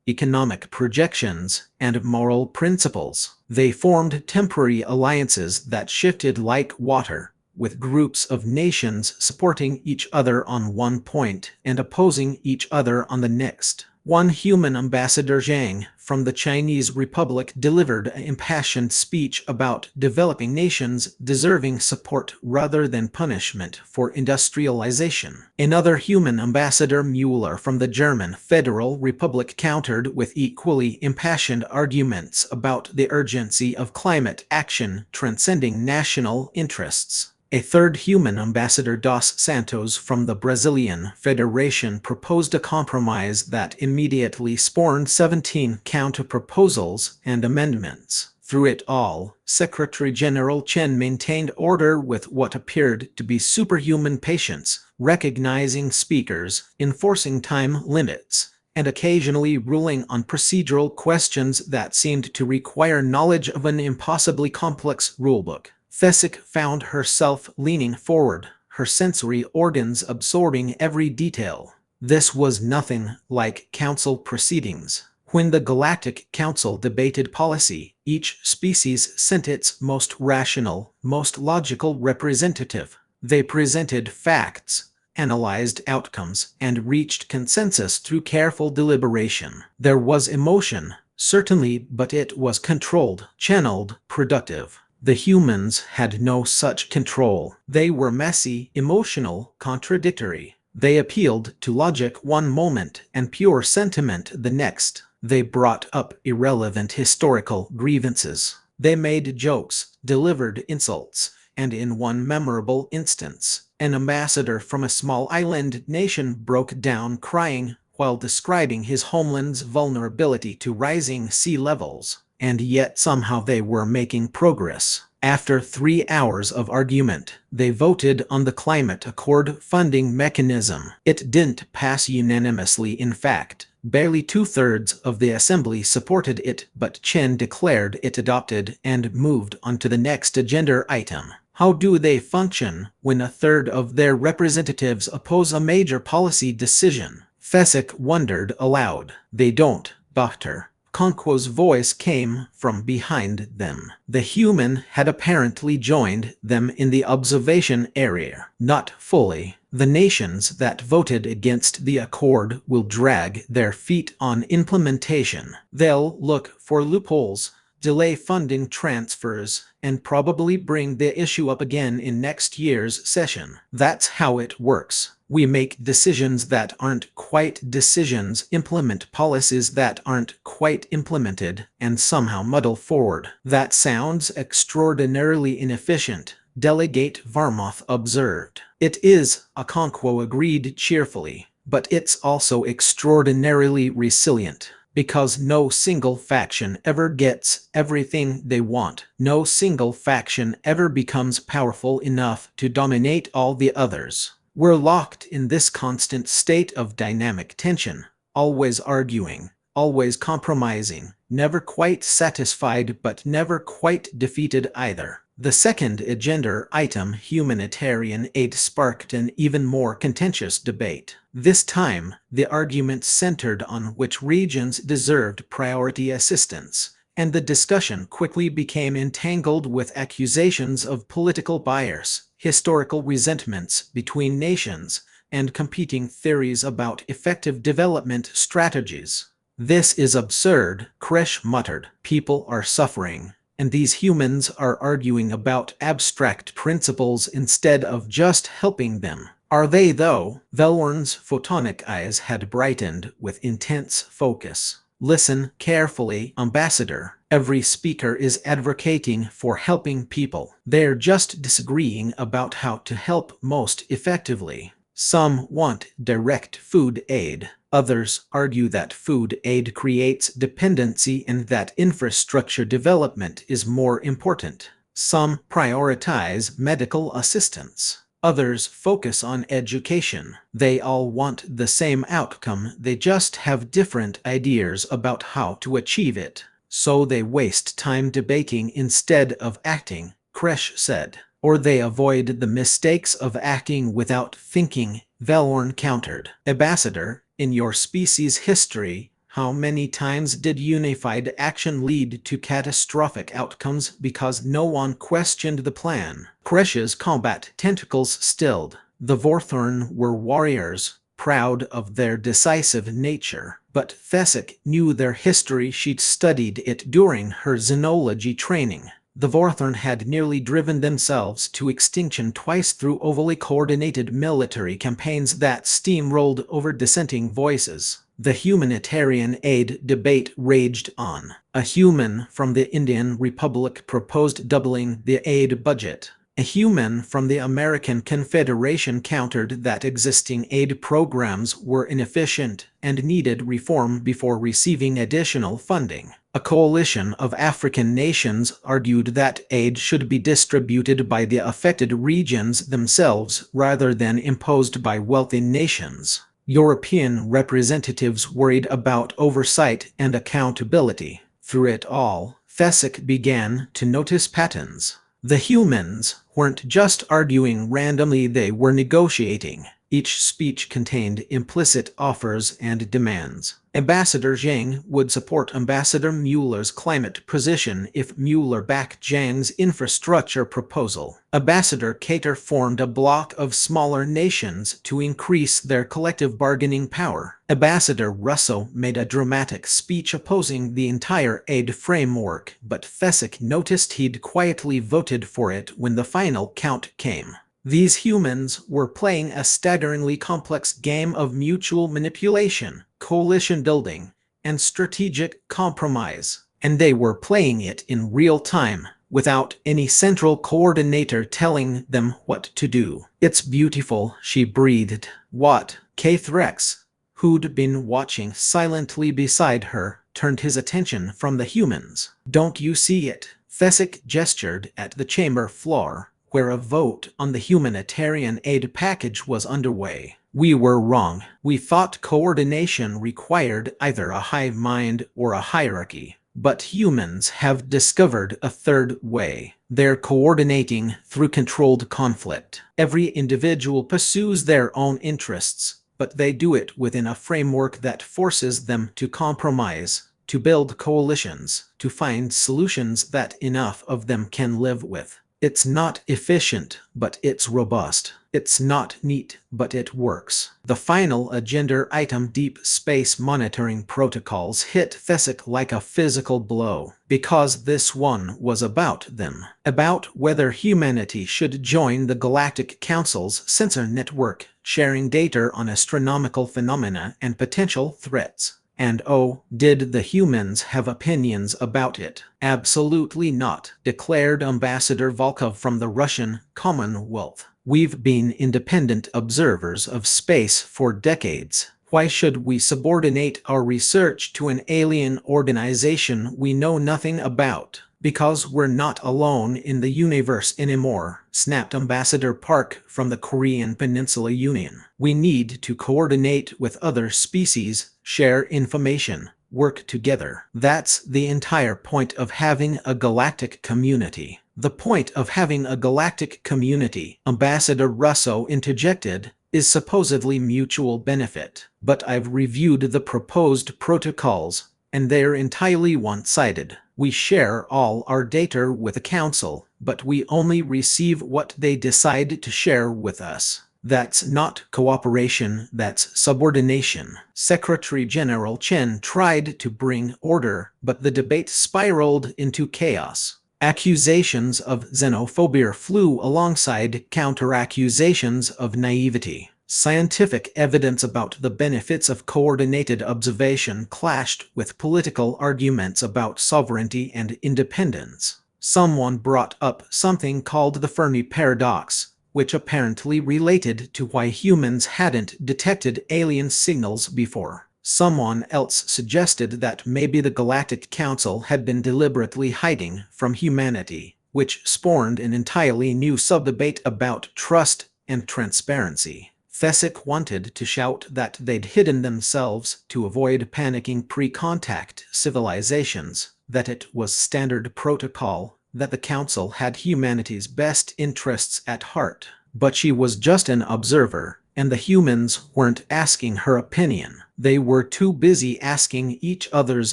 economic projections, and moral principles. They formed temporary alliances that shifted like water, with groups of nations supporting each other on one point and opposing each other on the next. One human ambassador, Zhang, from the Chinese Republic, delivered an impassioned speech about developing nations deserving support rather than punishment for industrialization. Another human ambassador, Mueller, from the German Federal Republic, countered with equally impassioned arguments about the urgency of climate action transcending national interests. A third human ambassador, Dos Santos, from the Brazilian Federation, proposed a compromise that immediately spawned 17 counter-proposals and amendments. Through it all, Secretary General Chen maintained order with what appeared to be superhuman patience, recognizing speakers, enforcing time limits, and occasionally ruling on procedural questions that seemed to require knowledge of an impossibly complex rulebook. Thesic found herself leaning forward, her sensory organs absorbing every detail. This was nothing like council proceedings. When the Galactic Council debated policy, each species sent its most rational, most logical representative. They presented facts, analyzed outcomes, and reached consensus through careful deliberation. There was emotion, certainly, but it was controlled, channeled, productive. The humans had no such control. They were messy, emotional, contradictory. They appealed to logic one moment and pure sentiment the next. They brought up irrelevant historical grievances. They made jokes, delivered insults, and in one memorable instance, an ambassador from a small island nation broke down crying while describing his homeland's vulnerability to rising sea levels, and yet somehow they were making progress. After 3 hours of argument, they voted on the climate accord funding mechanism. It didn't pass unanimously, in fact. Barely 2/3 of the assembly supported it, but Chen declared it adopted and moved on to the next agenda item. How do they function when a third of their representatives oppose a major policy decision? Fesick wondered aloud. They don't, Doctor. Conquo's voice came from behind them. The human had apparently joined them in the observation area. Not fully. The nations that voted against the accord will drag their feet on implementation. They'll look for loopholes, delay funding transfers, and probably bring the issue up again in next year's session. That's how it works. We make decisions that aren't quite decisions, implement policies that aren't quite implemented, and somehow muddle forward. That sounds extraordinarily inefficient, Delegate Varmoth observed. It is, Okonkwo agreed cheerfully, but it's also extraordinarily resilient. Because no single faction ever gets everything they want. No single faction ever becomes powerful enough to dominate all the others. We're locked in this constant state of dynamic tension, always arguing, always compromising, never quite satisfied but never quite defeated either. The second agenda item, humanitarian aid, sparked an even more contentious debate. This time, the argument centered on which regions deserved priority assistance, and the discussion quickly became entangled with accusations of political bias, historical resentments between nations, and competing theories about effective development strategies. This is absurd, Kresh muttered. People are suffering, and these humans are arguing about abstract principles instead of just helping them. Are they, though? Velorn's photonic eyes had brightened with intense focus. Listen carefully, Ambassador. Every speaker is advocating for helping people. They're just disagreeing about how to help most effectively. Some want direct food aid. Others argue that food aid creates dependency and that infrastructure development is more important. Some prioritize medical assistance. Others focus on education. They all want the same outcome, they just have different ideas about how to achieve it. So they waste time debating instead of acting, Kresh said. Or they avoid the mistakes of acting without thinking, Velorn countered. Ambassador, in your species' history, how many times did unified action lead to catastrophic outcomes because no one questioned the plan? Kresh's combat tentacles stilled. The Vorthorn were warriors, proud of their decisive nature. But Fesick knew their history. She'd studied it during her xenology training. The Vorthorn had nearly driven themselves to extinction twice through overly coordinated military campaigns that steamrolled over dissenting voices. The humanitarian aid debate raged on. A human from the Indian Republic proposed doubling the aid budget. A human from the American Confederation countered that existing aid programs were inefficient and needed reform before receiving additional funding. A coalition of African nations argued that aid should be distributed by the affected regions themselves rather than imposed by wealthy nations. European representatives worried about oversight and accountability. Through it all, Fesick began to notice patterns. The humans weren't just arguing randomly, they were negotiating. Each speech contained implicit offers and demands. Ambassador Zhang would support Ambassador Mueller's climate position if Mueller backed Zhang's infrastructure proposal. Ambassador Cater formed a bloc of smaller nations to increase their collective bargaining power. Ambassador Russo made a dramatic speech opposing the entire aid framework, but Fesick noticed he'd quietly voted for it when the final count came. These humans were playing a staggeringly complex game of mutual manipulation, coalition building, and strategic compromise. And they were playing it in real time, without any central coordinator telling them what to do. "It's beautiful," she breathed. "What?" Keith Rex, who'd been watching silently beside her, turned his attention from the humans. "Don't you see it?" Thesic gestured at the chamber floor, where a vote on the humanitarian aid package was underway. "We were wrong. We thought coordination required either a hive mind or a hierarchy. But humans have discovered a third way. They're coordinating through controlled conflict. Every individual pursues their own interests, but they do it within a framework that forces them to compromise, to build coalitions, to find solutions that enough of them can live with. It's not efficient, but it's robust. It's not neat, but it works." The final agenda item, deep space monitoring protocols, hit Thesic like a physical blow, because this one was about them. About whether humanity should join the Galactic Council's sensor network, sharing data on astronomical phenomena and potential threats. And oh, did the humans have opinions about it? "Absolutely not," declared Ambassador Volkov from the Russian Commonwealth. "We've been independent observers of space for decades. Why should we subordinate our research to an alien organization we know nothing about?" "Because we're not alone in the universe anymore," snapped Ambassador Park from the Korean Peninsula Union. "We need to coordinate with other species, share information, work together. That's the entire point of having a galactic community." "The point of having a galactic community," Ambassador Russo interjected, "is supposedly mutual benefit. But I've reviewed the proposed protocols, and they're entirely one-sided. We share all our data with the Council, but we only receive what they decide to share with us. That's not cooperation, that's subordination." Secretary General Chen tried to bring order, but the debate spiraled into chaos. Accusations of xenophobia flew alongside counter-accusations of naivety. Scientific evidence about the benefits of coordinated observation clashed with political arguments about sovereignty and independence. Someone brought up something called the Fermi paradox, which apparently related to why humans hadn't detected alien signals before. Someone else suggested that maybe the Galactic Council had been deliberately hiding from humanity, which spawned an entirely new sub-debate about trust and transparency. Thesic wanted to shout that they'd hidden themselves to avoid panicking pre-contact civilizations, that it was standard protocol, that the Council had humanity's best interests at heart. But she was just an observer, and the humans weren't asking her opinion. They were too busy asking each other's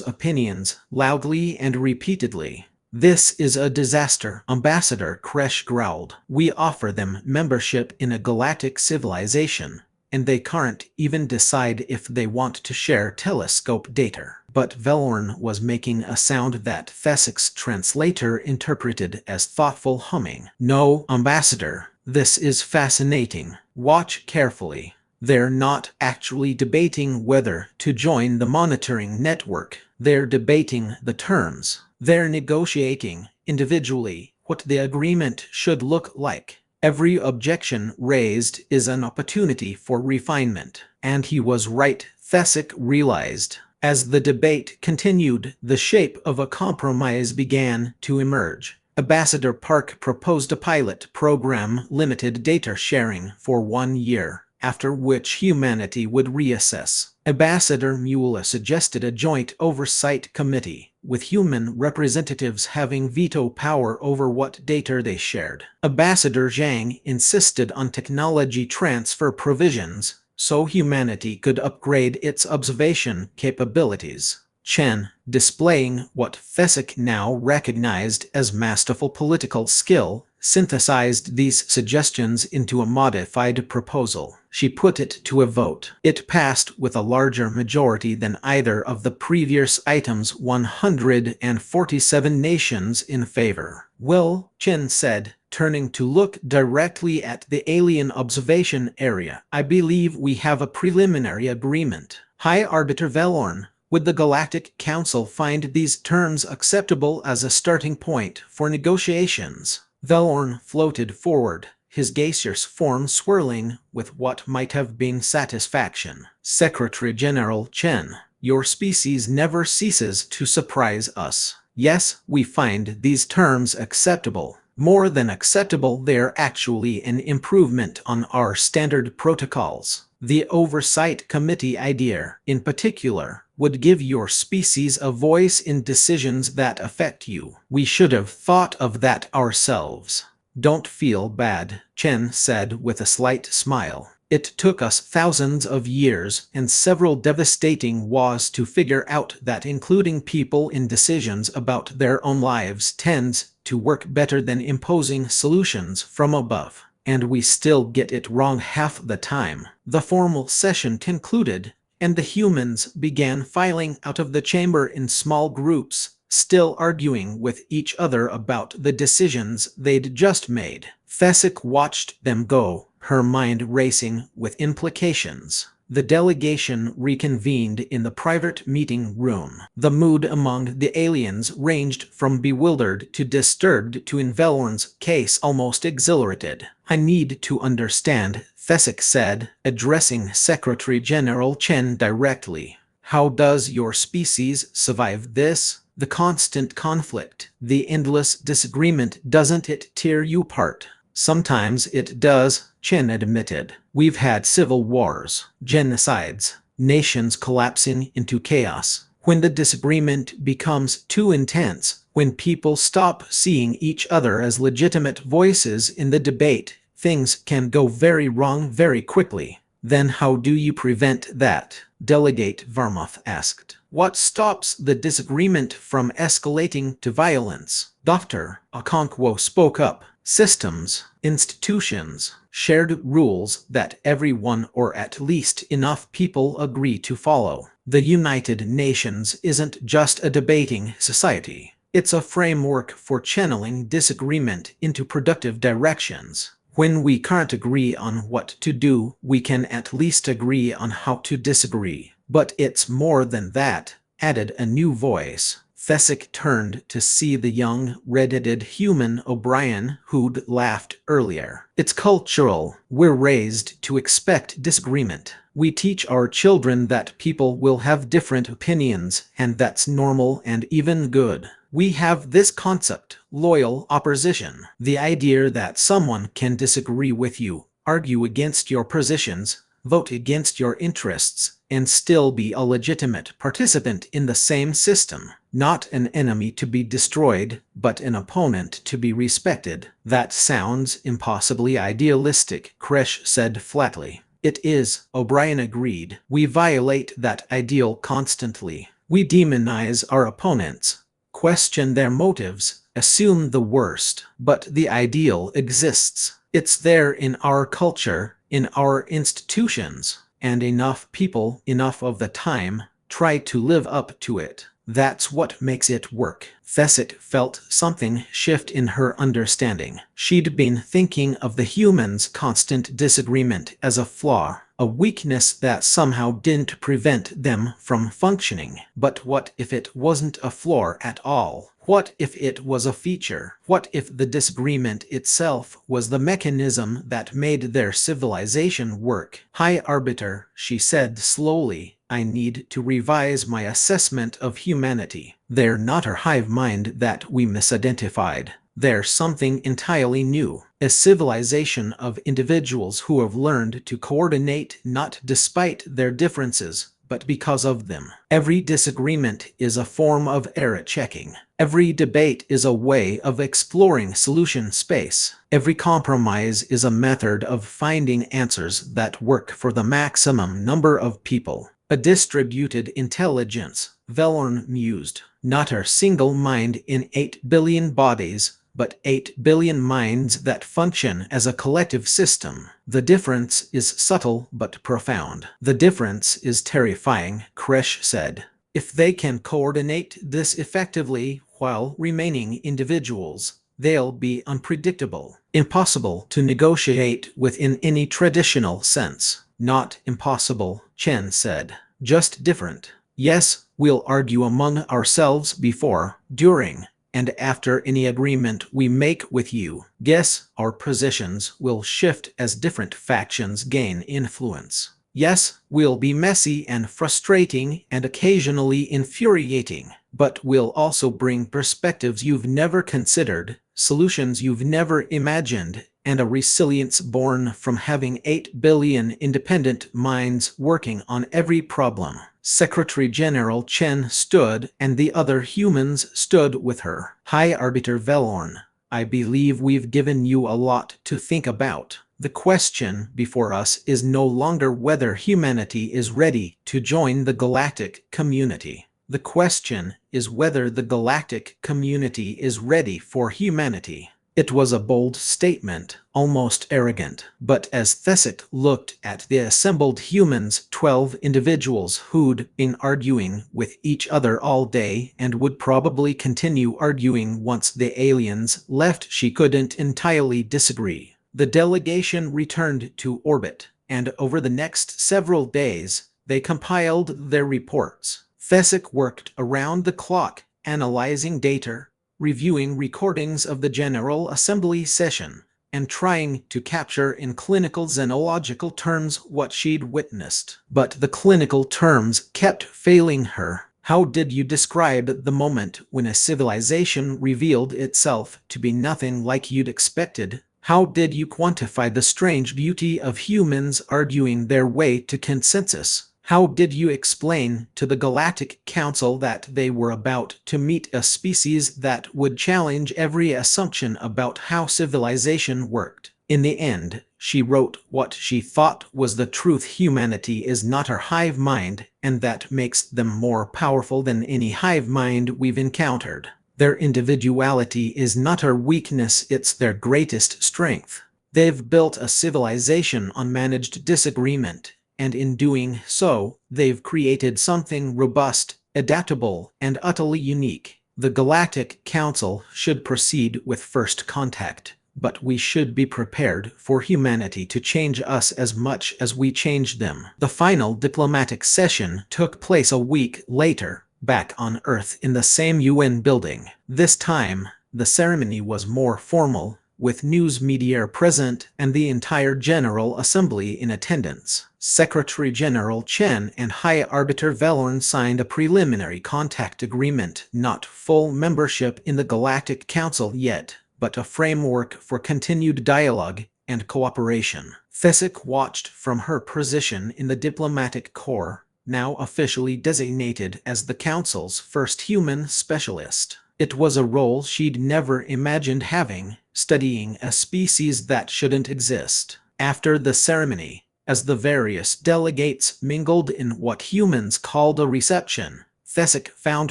opinions, loudly and repeatedly. "This is a disaster," Ambassador Kresh growled. "We offer them membership in a galactic civilization, and they can't even decide if they want to share telescope data." But Velorn was making a sound that Thesic's translator interpreted as thoughtful humming. "No, Ambassador, this is fascinating. Watch carefully. They're not actually debating whether to join the monitoring network. They're debating the terms. They're negotiating, individually, what the agreement should look like. Every objection raised is an opportunity for refinement." And he was right, Thesic realized. As the debate continued, the shape of a compromise began to emerge. Ambassador Park proposed a pilot program, limited data sharing for 1 year, after which humanity would reassess. Ambassador Mueller suggested a joint oversight committee, with human representatives having veto power over what data they shared. Ambassador Zhang insisted on technology transfer provisions, so humanity could upgrade its observation capabilities. Chen, displaying what Thesic now recognized as masterful political skill, synthesized these suggestions into a modified proposal. She put it to a vote. It passed with a larger majority than either of the previous items, 147 nations in favor. "Well," Chen said, turning to look directly at the alien observation area, "I believe we have a preliminary agreement." High Arbiter Velorn, Would the Galactic Council find these terms acceptable as a starting point for negotiations? Velorn floated forward, his gaseous form swirling with what might have been satisfaction. Secretary General Chen, your species never ceases to surprise us. Yes, we find these terms acceptable. More than acceptable, they're actually an improvement on our standard protocols. The Oversight Committee idea, in particular, would give your species a voice in decisions that affect you. We should have thought of that ourselves. Don't feel bad, Chen said with a slight smile. It took us thousands of years and several devastating wars to figure out that including people in decisions about their own lives tends to work better than imposing solutions from above. And we still get it wrong half the time. The formal session concluded, and the humans began filing out of the chamber in small groups, still arguing with each other about the decisions they'd just made. Thesic watched them go, her mind racing with implications. The delegation reconvened in the private meeting room. The mood among the aliens ranged from bewildered to disturbed to, in Velorn's case, almost exhilarated. I need to understand, Thesic said, addressing Secretary General Chen directly. How does your species survive this? The constant conflict, the endless disagreement, doesn't it tear you apart? Sometimes it does, Chen admitted. We've had civil wars, genocides, nations collapsing into chaos. When the disagreement becomes too intense, when people stop seeing each other as legitimate voices in the debate, things can go very wrong very quickly. Then how do you prevent that? Delegate Varmuth asked. What stops the disagreement from escalating to violence? Dr. Okonkwo spoke up. Systems, institutions, shared rules that everyone or at least enough people agree to follow. The United Nations isn't just a debating society. It's a framework for channeling disagreement into productive directions. When we can't agree on what to do, we can at least agree on how to disagree. But it's more than that, added a new voice. Thesic turned to see the young, red-headed human O'Brien who'd laughed earlier. It's cultural. We're raised to expect disagreement. We teach our children that people will have different opinions, and that's normal and even good. We have this concept, loyal opposition, the idea that someone can disagree with you, argue against your positions, vote against your interests, and still be a legitimate participant in the same system. Not an enemy to be destroyed, but an opponent to be respected. That sounds impossibly idealistic, Kresh said flatly. It is, O'Brien agreed. We violate that ideal constantly. We demonize our opponents, question their motives, assume the worst. But the ideal exists. It's there in our culture, in our institutions, and enough people, enough of the time, try to live up to it. That's what makes it work. Thesic felt something shift in her understanding. She'd been thinking of the humans' constant disagreement as a flaw, a weakness that somehow didn't prevent them from functioning. But what if it wasn't a flaw at all? What if it was a feature? What if the disagreement itself was the mechanism that made their civilization work? High Arbiter, she said slowly, I need to revise my assessment of humanity. They're not our hive mind that we misidentified. They're something entirely new. A civilization of individuals who have learned to coordinate not despite their differences, but because of them. Every disagreement is a form of error checking. Every debate is a way of exploring solution space. Every compromise is a method of finding answers that work for the maximum number of people. A distributed intelligence, Velorn mused. Not a single mind in 8 billion bodies, but 8 billion minds that function as a collective system. The difference is subtle but profound. The difference is terrifying, Kresh said. If they can coordinate this effectively while remaining individuals, they'll be unpredictable, impossible to negotiate with in any traditional sense. Not impossible, Chen said. Just different. Yes, we'll argue among ourselves before, during, and after any agreement we make with you. Yes, our positions will shift as different factions gain influence. Yes, we'll be messy and frustrating and occasionally infuriating, but we'll also bring perspectives you've never considered, solutions you've never imagined, and a resilience born from having 8 billion independent minds working on every problem. Secretary General Chen stood, and the other humans stood with her. High Arbiter Velorn, I believe we've given you a lot to think about. The question before us is no longer whether humanity is ready to join the galactic community. The question is whether the galactic community is ready for humanity. It was a bold statement, almost arrogant, but as Thesic looked at the assembled humans, 12 individuals who'd been arguing with each other all day and would probably continue arguing once the aliens left, she couldn't entirely disagree. The delegation returned to orbit, and over the next several days, they compiled their reports. Thesic worked around the clock, analyzing data, reviewing recordings of the General Assembly session, and trying to capture in clinical xenological terms what she'd witnessed. But the clinical terms kept failing her. How did you describe the moment when a civilization revealed itself to be nothing like you'd expected? How did you quantify the strange beauty of humans arguing their way to consensus? How did you explain to the Galactic Council that they were about to meet a species that would challenge every assumption about how civilization worked? In the end, she wrote what she thought was the truth: humanity is not our hive mind, and that makes them more powerful than any hive mind we've encountered. Their individuality is not our weakness, it's their greatest strength. They've built a civilization on managed disagreement, and in doing so, they've created something robust, adaptable, and utterly unique. The Galactic Council should proceed with first contact, but we should be prepared for humanity to change us as much as we change them. The final diplomatic session took place a week later, back on Earth in the same UN building. This time, the ceremony was more formal, with news media present and the entire General Assembly in attendance. Secretary General Chen and High Arbiter Velorn signed a preliminary contact agreement, not full membership in the Galactic Council yet, but a framework for continued dialogue and cooperation. Thesic watched from her position in the diplomatic corps, now officially designated as the Council's first human specialist. It was a role she'd never imagined having, studying a species that shouldn't exist. After the ceremony, as the various delegates mingled in what humans called a reception, Thesic found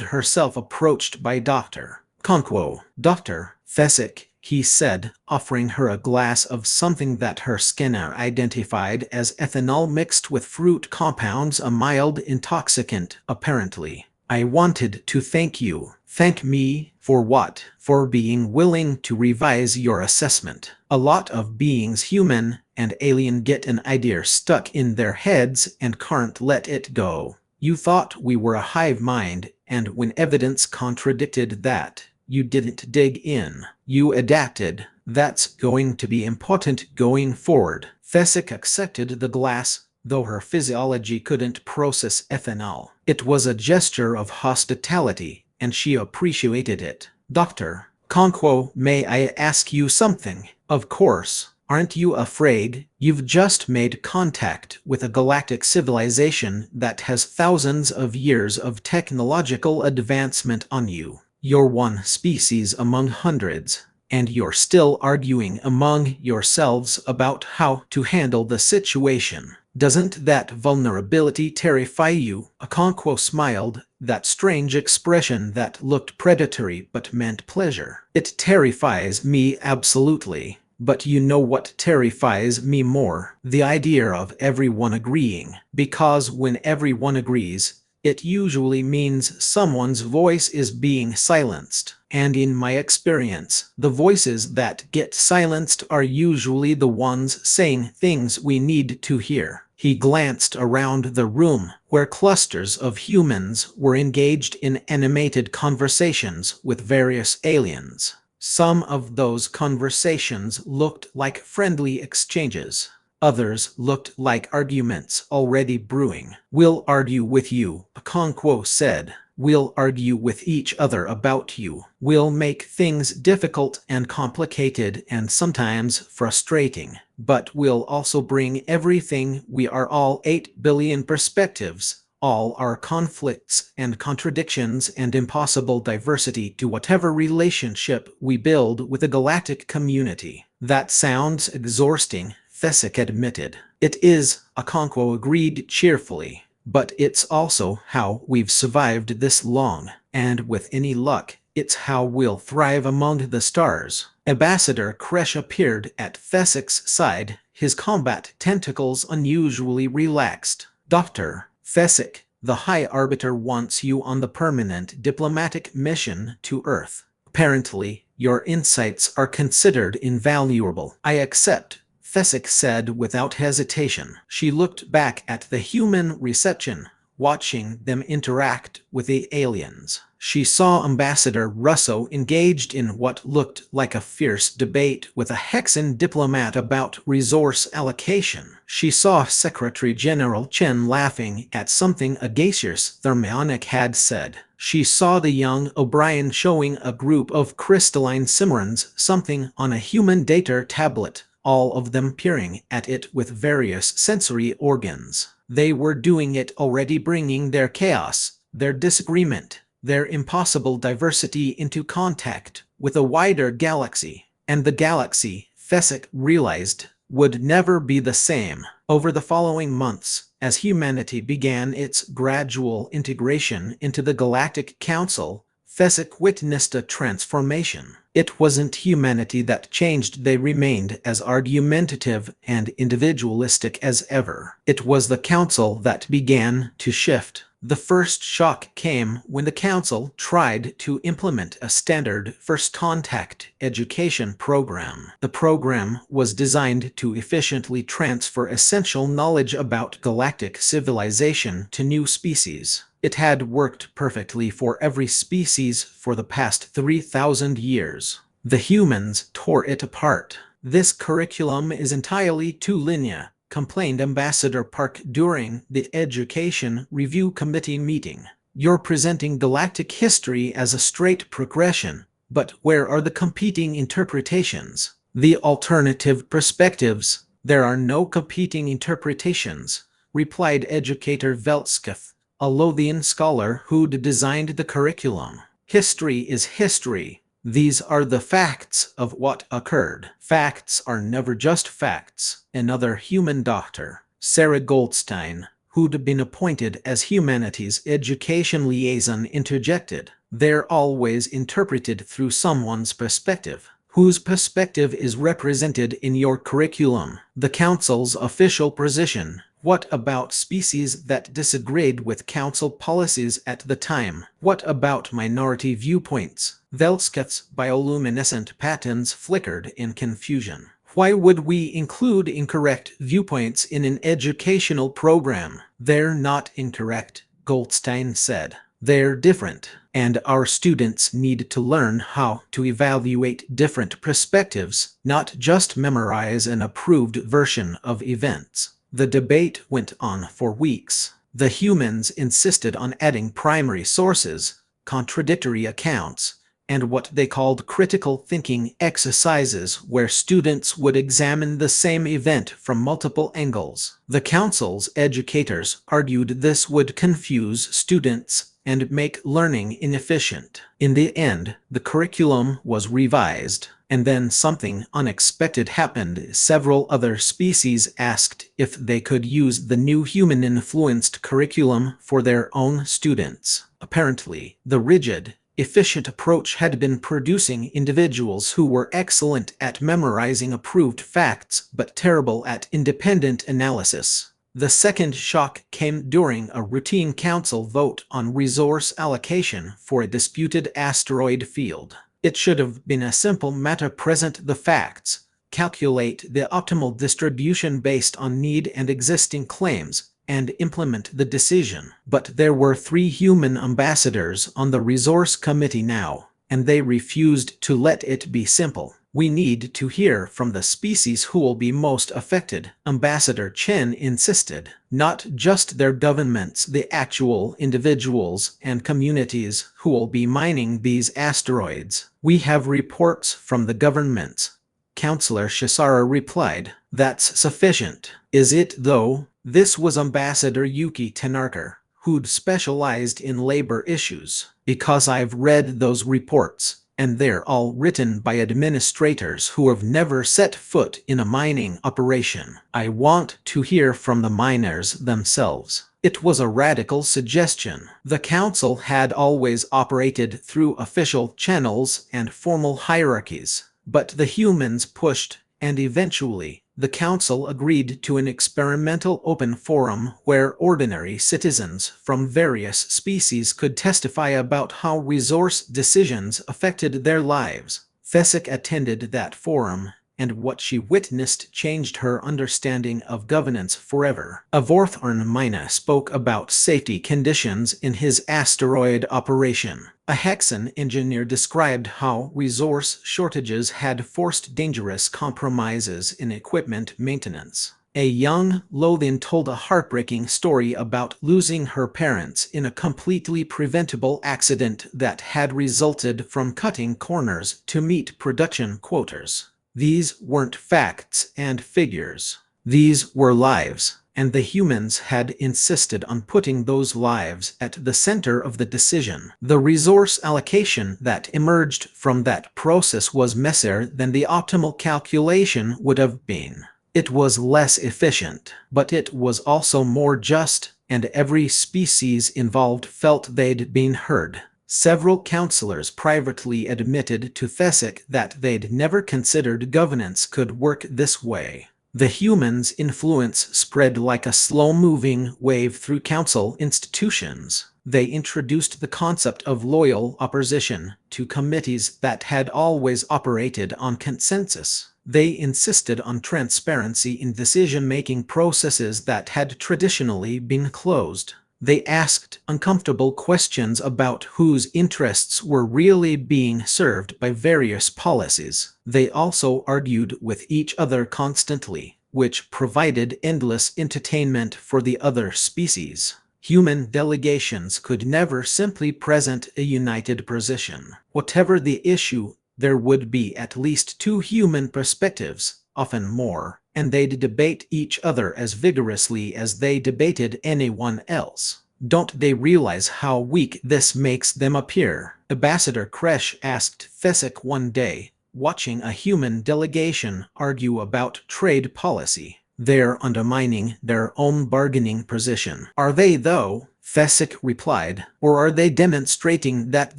herself approached by Dr. Conquo. Dr. Thesic, he said, offering her a glass of something that her scanner identified as ethanol mixed with fruit compounds, a mild intoxicant, apparently. I wanted to thank you. Thank me for what? For being willing to revise your assessment. A lot of beings, human and alien, get an idea stuck in their heads and can't let it go. You thought we were a hive mind, and when evidence contradicted that, you didn't dig in. You adapted. That's going to be important going forward. Thesic accepted the glass, though her physiology couldn't process ethanol. It was a gesture of hospitality, and she appreciated it. Dr. Conquo, may I ask you something? Of course. Aren't you afraid? You've just made contact with a galactic civilization that has thousands of years of technological advancement on you. You're one species among hundreds, and you're still arguing among yourselves about how to handle the situation. Doesn't that vulnerability terrify you? Okonkwo smiled, that strange expression that looked predatory but meant pleasure. It terrifies me absolutely. But you know what terrifies me more? The idea of everyone agreeing. Because when everyone agrees, it usually means someone's voice is being silenced. And in my experience, the voices that get silenced are usually the ones saying things we need to hear. He glanced around the room, where clusters of humans were engaged in animated conversations with various aliens. Some of those conversations looked like friendly exchanges. Others looked like arguments already brewing. "We'll argue with you," Okonkwo said. "We'll argue with each other about you. We'll make things difficult and complicated and sometimes frustrating. But we'll also bring everything we are, all 8 billion perspectives, all our conflicts and contradictions and impossible diversity to whatever relationship we build with the galactic community." "That sounds exhausting," Thesic admitted. "It is," Okonkwo agreed cheerfully. "But it's also how we've survived this long, and with any luck, it's how we'll thrive among the stars." Ambassador Kresh appeared at Thesic's side, his combat tentacles unusually relaxed. "Dr. Thesic, the High Arbiter wants you on the permanent diplomatic mission to Earth. Apparently, your insights are considered invaluable." "I accept," Thesic said without hesitation. She looked back at the human reception, watching them interact with the aliens. She saw Ambassador Russo engaged in what looked like a fierce debate with a Hexan diplomat about resource allocation. She saw Secretary General Chen laughing at something a gaseous thermionic had said. She saw the young O'Brien showing a group of crystalline Cimmerians something on a human data tablet, all of them peering at it with various sensory organs. They were doing it already, bringing their chaos, their disagreement, their impossible diversity into contact with a wider galaxy. And the galaxy, Thesic realized, would never be the same. Over the following months, as humanity began its gradual integration into the Galactic Council, Thesic witnessed a transformation. It wasn't humanity that changed, they remained as argumentative and individualistic as ever. It was the Council that began to shift. The first shock came when the Council tried to implement a standard first contact education program. The program was designed to efficiently transfer essential knowledge about galactic civilization to new species. It had worked perfectly for every species for the past 3,000 years. The humans tore it apart. "This curriculum is entirely too linear," complained Ambassador Park during the Education Review Committee meeting. "You're presenting galactic history as a straight progression, but where are the competing interpretations? The alternative perspectives?" "There are no competing interpretations," replied Educator Velskith, a Lothian scholar who'd designed the curriculum. "History is history. These are the facts of what occurred. Facts are never just facts." Another human doctor, Sarah Goldstein, who'd been appointed as humanities education liaison, interjected. "They're always interpreted through someone's perspective. Whose perspective is represented in your curriculum?" "The Council's official position." "What about species that disagreed with Council policies at the time? What about minority viewpoints?" Velskith's bioluminescent patterns flickered in confusion. "Why would we include incorrect viewpoints in an educational program?" "They're not incorrect," Goldstein said. "They're different, and our students need to learn how to evaluate different perspectives, not just memorize an approved version of events." The debate went on for weeks. The humans insisted on adding primary sources, contradictory accounts, and what they called critical thinking exercises where students would examine the same event from multiple angles. The Council's educators argued this would confuse students and make learning inefficient. In the end, the curriculum was revised. And then something unexpected happened. Several other species asked if they could use the new human-influenced curriculum for their own students. Apparently, the rigid, efficient approach had been producing individuals who were excellent at memorizing approved facts but terrible at independent analysis. The second shock came during a routine council vote on resource allocation for a disputed asteroid field. It should have been a simple matter: present the facts, calculate the optimal distribution based on need and existing claims, and implement the decision. But there were 3 human ambassadors on the resource committee now, and they refused to let it be simple. We need to hear from the species who will be most affected, Ambassador Chen insisted. Not just their governments, the actual individuals and communities who will be mining these asteroids. We have reports from the governments. Councillor Shisara replied. That's sufficient. Is it though? This was Ambassador Yuki Tanaka, who'd specialized in labor issues. Because I've read those reports, and they're all written by administrators who have never set foot in a mining operation. I want to hear from the miners themselves. It was a radical suggestion. The council had always operated through official channels and formal hierarchies, but the humans pushed, and eventually, the council agreed to an experimental open forum where ordinary citizens from various species could testify about how resource decisions affected their lives. Fesick attended that forum, and what she witnessed changed her understanding of governance forever. Avorthorn Mina spoke about safety conditions in his asteroid operation. A Hexan engineer described how resource shortages had forced dangerous compromises in equipment maintenance. A young Lothian told a heartbreaking story about losing her parents in a completely preventable accident that had resulted from cutting corners to meet production quotas. These weren't facts and figures. These were lives, and the humans had insisted on putting those lives at the center of the decision. The resource allocation that emerged from that process was messier than the optimal calculation would have been. It was less efficient, but it was also more just, and every species involved felt they'd been heard. Several councillors privately admitted to Fesick that they'd never considered governance could work this way. The humans' influence spread like a slow-moving wave through council institutions. They introduced the concept of loyal opposition to committees that had always operated on consensus. They insisted on transparency in decision-making processes that had traditionally been closed. They asked uncomfortable questions about whose interests were really being served by various policies. They also argued with each other constantly, which provided endless entertainment for the other species. Human delegations could never simply present a united position. Whatever the issue, there would be at least 2 human perspectives, often more, and they'd debate each other as vigorously as they debated anyone else. Don't they realize how weak this makes them appear? Ambassador Kresh asked Fesick one day, watching a human delegation argue about trade policy. They're undermining their own bargaining position. Are they, though? Fesick replied. Or are they demonstrating that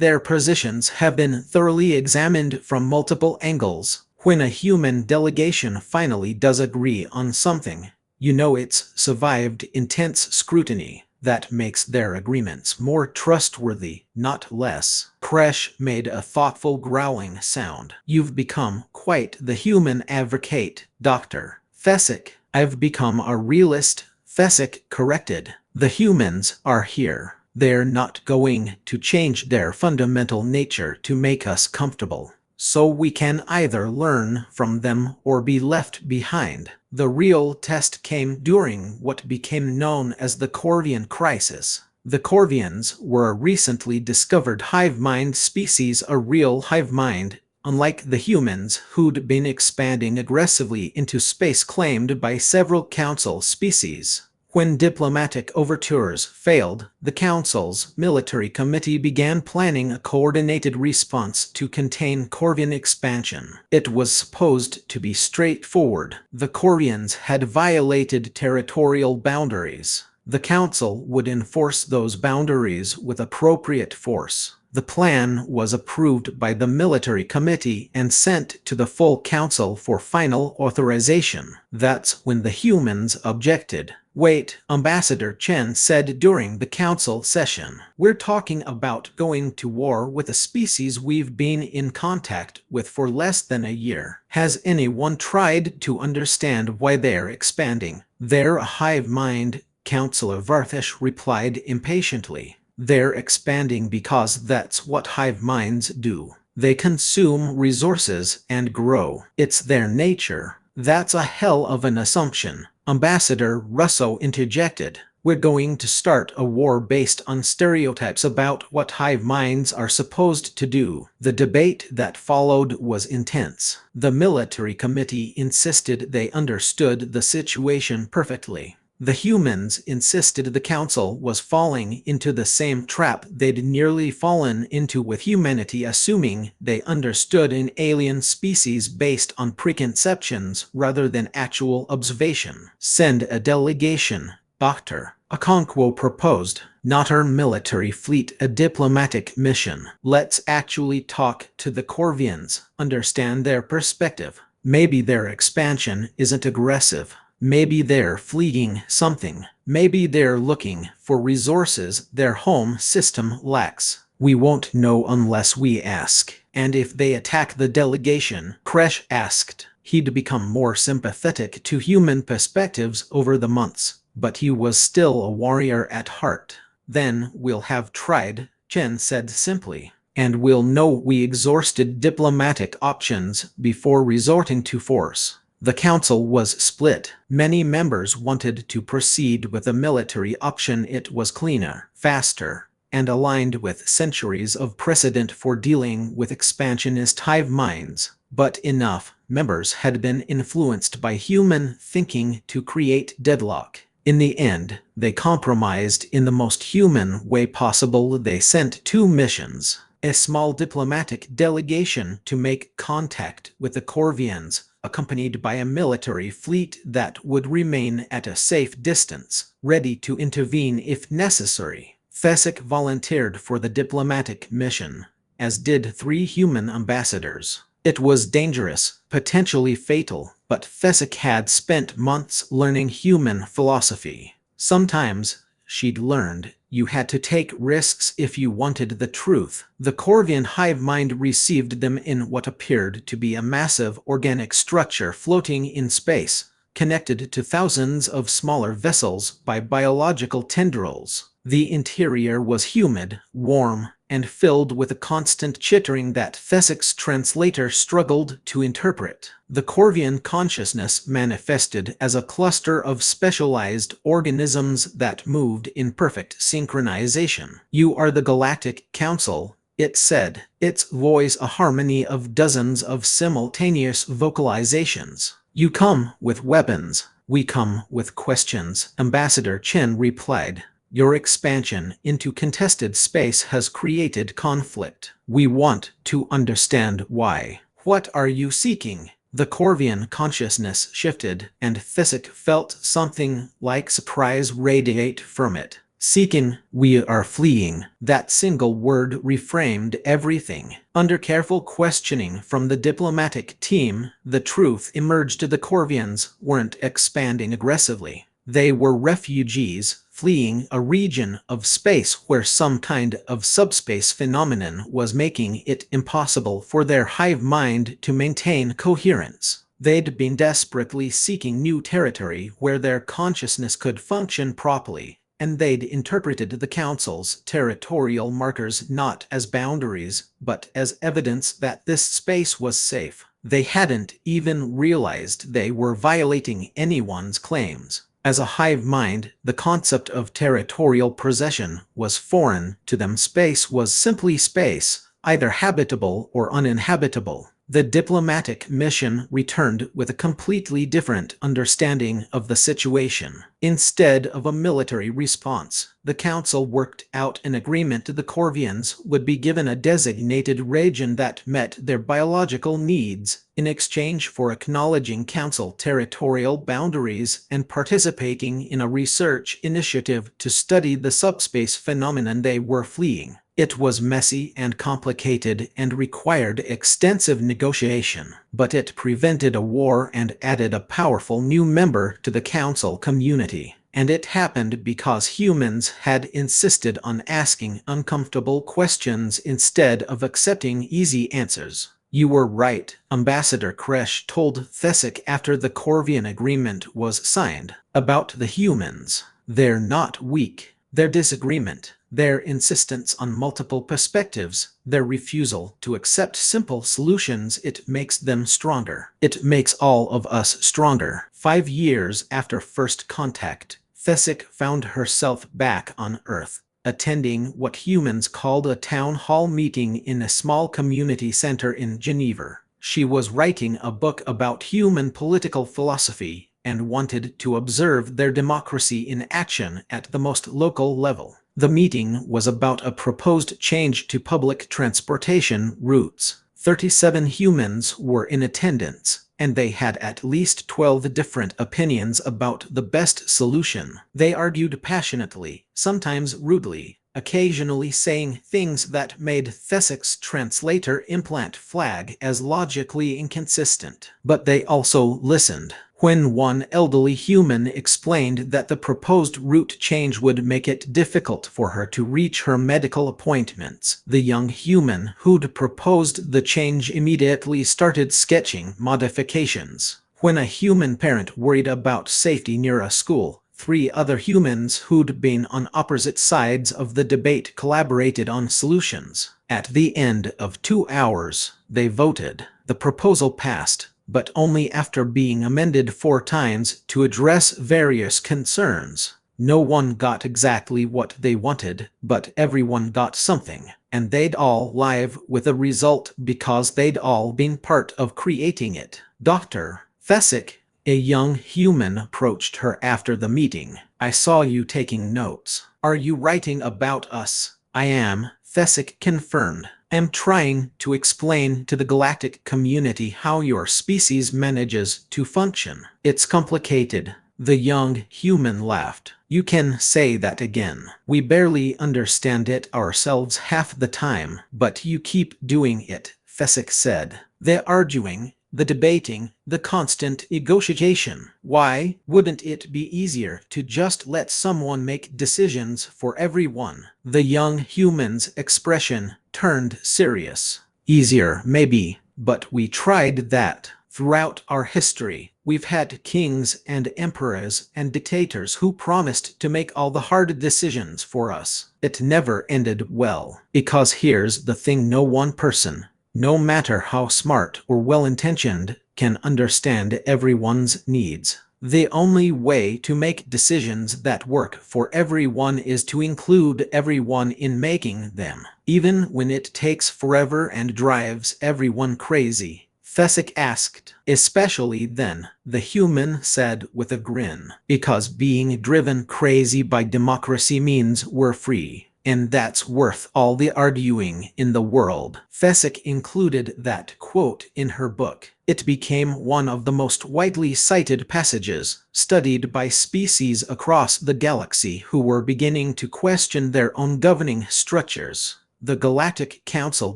their positions have been thoroughly examined from multiple angles? When a human delegation finally does agree on something, you know it's survived intense scrutiny. That makes their agreements more trustworthy, not less. Kresh made a thoughtful growling sound. You've become quite the human advocate, Dr. Fesick. I've become a realist, Fesick corrected. The humans are here. They're not going to change their fundamental nature to make us comfortable. So we can either learn from them or be left behind. The real test came during what became known as the Corvian crisis. The Corvians were a recently discovered hive mind species, a real hive mind, unlike the humans who'd been expanding aggressively into space claimed by several council species. When diplomatic overtures failed, the Council's military committee began planning a coordinated response to contain Corvian expansion. It was supposed to be straightforward. The Corvians had violated territorial boundaries. The Council would enforce those boundaries with appropriate force. The plan was approved by the military committee and sent to the full council for final authorization. That's when the humans objected. Wait, Ambassador Chen said during the council session. We're talking about going to war with a species we've been in contact with for less than a year. Has anyone tried to understand why they're expanding? They're a hive mind, Councillor Varthish replied impatiently. They're expanding because that's what hive minds do. They consume resources and grow. It's their nature. That's a hell of an assumption. Ambassador Russo interjected. We're going to start a war based on stereotypes about what hive minds are supposed to do. The debate that followed was intense. The military committee insisted they understood the situation perfectly. The humans insisted the council was falling into the same trap they'd nearly fallen into with humanity, assuming they understood an alien species based on preconceptions rather than actual observation. Send a delegation, Dr. Okonkwo proposed. Not our military fleet, a diplomatic mission. Let's actually talk to the Corvians, understand their perspective. Maybe their expansion isn't aggressive. Maybe they're fleeing something. Maybe they're looking for resources their home system lacks. We won't know unless we ask. And if they attack the delegation, Kresh asked. He'd become more sympathetic to human perspectives over the months, but he was still a warrior at heart. Then we'll have tried, Chen said simply. And we'll know we exhausted diplomatic options before resorting to force. The council was split. Many members wanted to proceed with the military option. It was cleaner, faster, and aligned with centuries of precedent for dealing with expansionist hive minds. But enough members had been influenced by human thinking to create deadlock. In the end, they compromised in the most human way possible. They sent 2 missions. A small diplomatic delegation to make contact with the Corvians, accompanied by a military fleet that would remain at a safe distance, ready to intervene if necessary. Thesic volunteered for the diplomatic mission, as did 3 human ambassadors. It was dangerous, potentially fatal, but Thesic had spent months learning human philosophy. Sometimes, she'd learned, you had to take risks if you wanted the truth. The Corvian hive mind received them in what appeared to be a massive organic structure floating in space, connected to thousands of smaller vessels by biological tendrils. The interior was humid, warm, and filled with a constant chittering that Thesic's translator struggled to interpret. The Corvian consciousness manifested as a cluster of specialized organisms that moved in perfect synchronization. You are the Galactic Council, it said, its voice a harmony of dozens of simultaneous vocalizations. You come with weapons, we come with questions, Ambassador Chen replied. Your expansion into contested space has created conflict. We want to understand why. What are you seeking? The Corvian consciousness shifted, and Thesic felt something like surprise radiate from it. Seeking, we are fleeing. That single word reframed everything. Under careful questioning from the diplomatic team, the truth emerged. The Corvians weren't expanding aggressively. They were refugees, fleeing a region of space where some kind of subspace phenomenon was making it impossible for their hive mind to maintain coherence. They'd been desperately seeking new territory where their consciousness could function properly, and they'd interpreted the Council's territorial markers not as boundaries, but as evidence that this space was safe. They hadn't even realized they were violating anyone's claims. As a hive mind, the concept of territorial possession was foreign to them. Space was simply space, either habitable or uninhabitable. The diplomatic mission returned with a completely different understanding of the situation. Instead of a military response, the Council worked out an agreement. The Corvians would be given a designated region that met their biological needs, in exchange for acknowledging Council territorial boundaries and participating in a research initiative to study the subspace phenomenon they were fleeing. It was messy and complicated and required extensive negotiation, but it prevented a war and added a powerful new member to the council community. And it happened because humans had insisted on asking uncomfortable questions instead of accepting easy answers. You were right, Ambassador Kresh told Thesic after the Corvian agreement was signed. About the humans. They're not weak. Their disagreement, their insistence on multiple perspectives, their refusal to accept simple solutions, it makes them stronger. It makes all of us stronger. 5 years after first contact, Thesic found herself back on Earth, attending what humans called a town hall meeting in a small community center in Geneva. She was writing a book about human political philosophy and wanted to observe their democracy in action at the most local level. The meeting was about a proposed change to public transportation routes. 37 humans were in attendance, and they had at least 12 different opinions about the best solution. They argued passionately, sometimes rudely, occasionally saying things that made Thesic's translator implant flag as logically inconsistent. But they also listened. When one elderly human explained that the proposed route change would make it difficult for her to reach her medical appointments, the young human who'd proposed the change immediately started sketching modifications. When a human parent worried about safety near a school, 3 other humans who'd been on opposite sides of the debate collaborated on solutions. At the end of 2 hours, they voted. The proposal passed, but only after being amended 4 times to address various concerns. No one got exactly what they wanted, but everyone got something, and they'd all live with the result because they'd all been part of creating it. Dr. Thesic, a young human, approached her after the meeting. I saw you taking notes. Are you writing about us? I am, Thesic confirmed. I'm trying to explain to the galactic community how your species manages to function. It's complicated. The young human laughed. You can say that again. We barely understand it ourselves half the time, but you keep doing it, Thesic said. The arguing, the debating, the constant negotiation. Why wouldn't it be easier to just let someone make decisions for everyone? The young human's expression turned serious. Easier, maybe, but we tried that. Throughout our history, we've had kings and emperors and dictators who promised to make all the hard decisions for us. It never ended well. Because here's the thing, no one person, no matter how smart or well-intentioned, can understand everyone's needs. The only way to make decisions that work for everyone is to include everyone in making them, even when it takes forever and drives everyone crazy. Thesic asked. Especially then, the human said with a grin. Because being driven crazy by democracy means we're free. And that's worth all the arguing in the world. Thesic included that quote in her book. It became one of the most widely cited passages, studied by species across the galaxy who were beginning to question their own governing structures. The Galactic Council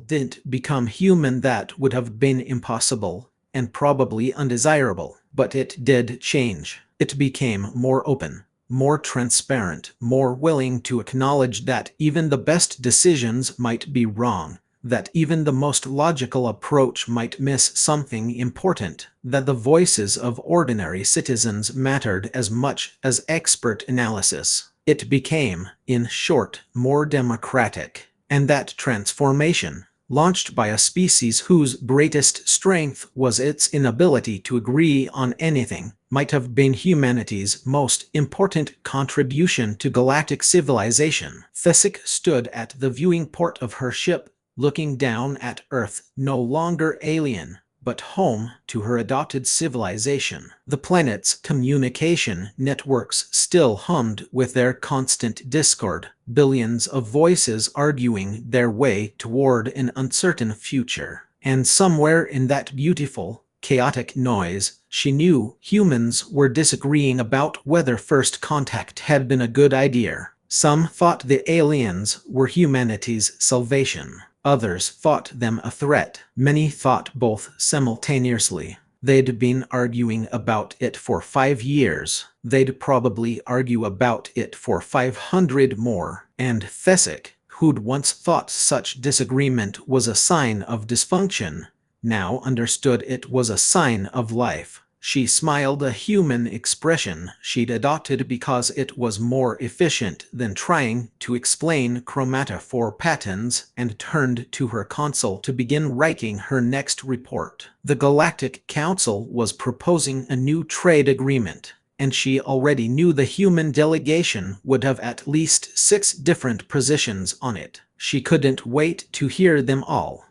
didn't become human. That would have been impossible, and probably undesirable. But it did change. It became more open, more transparent, more willing to acknowledge that even the best decisions might be wrong, that even the most logical approach might miss something important, that the voices of ordinary citizens mattered as much as expert analysis. It became, in short, more democratic. And that transformation, launched by a species whose greatest strength was its inability to agree on anything, might have been humanity's most important contribution to galactic civilization. Thesic stood at the viewing port of her ship, looking down at Earth, no longer alien, but home to her adopted civilization. The planet's communication networks still hummed with their constant discord, billions of voices arguing their way toward an uncertain future. And somewhere in that beautiful, chaotic noise, she knew humans were disagreeing about whether first contact had been a good idea. Some thought the aliens were humanity's salvation. Others thought them a threat. Many thought both simultaneously. They'd been arguing about it for 5 years. They'd probably argue about it for 500 more. And Thesic, who'd once thought such disagreement was a sign of dysfunction, now understood it was a sign of life. She smiled, a human expression she'd adopted because it was more efficient than trying to explain chromatophore patterns, and turned to her console to begin writing her next report. The Galactic Council was proposing a new trade agreement, and she already knew the human delegation would have at least 6 different positions on it. She couldn't wait to hear them all.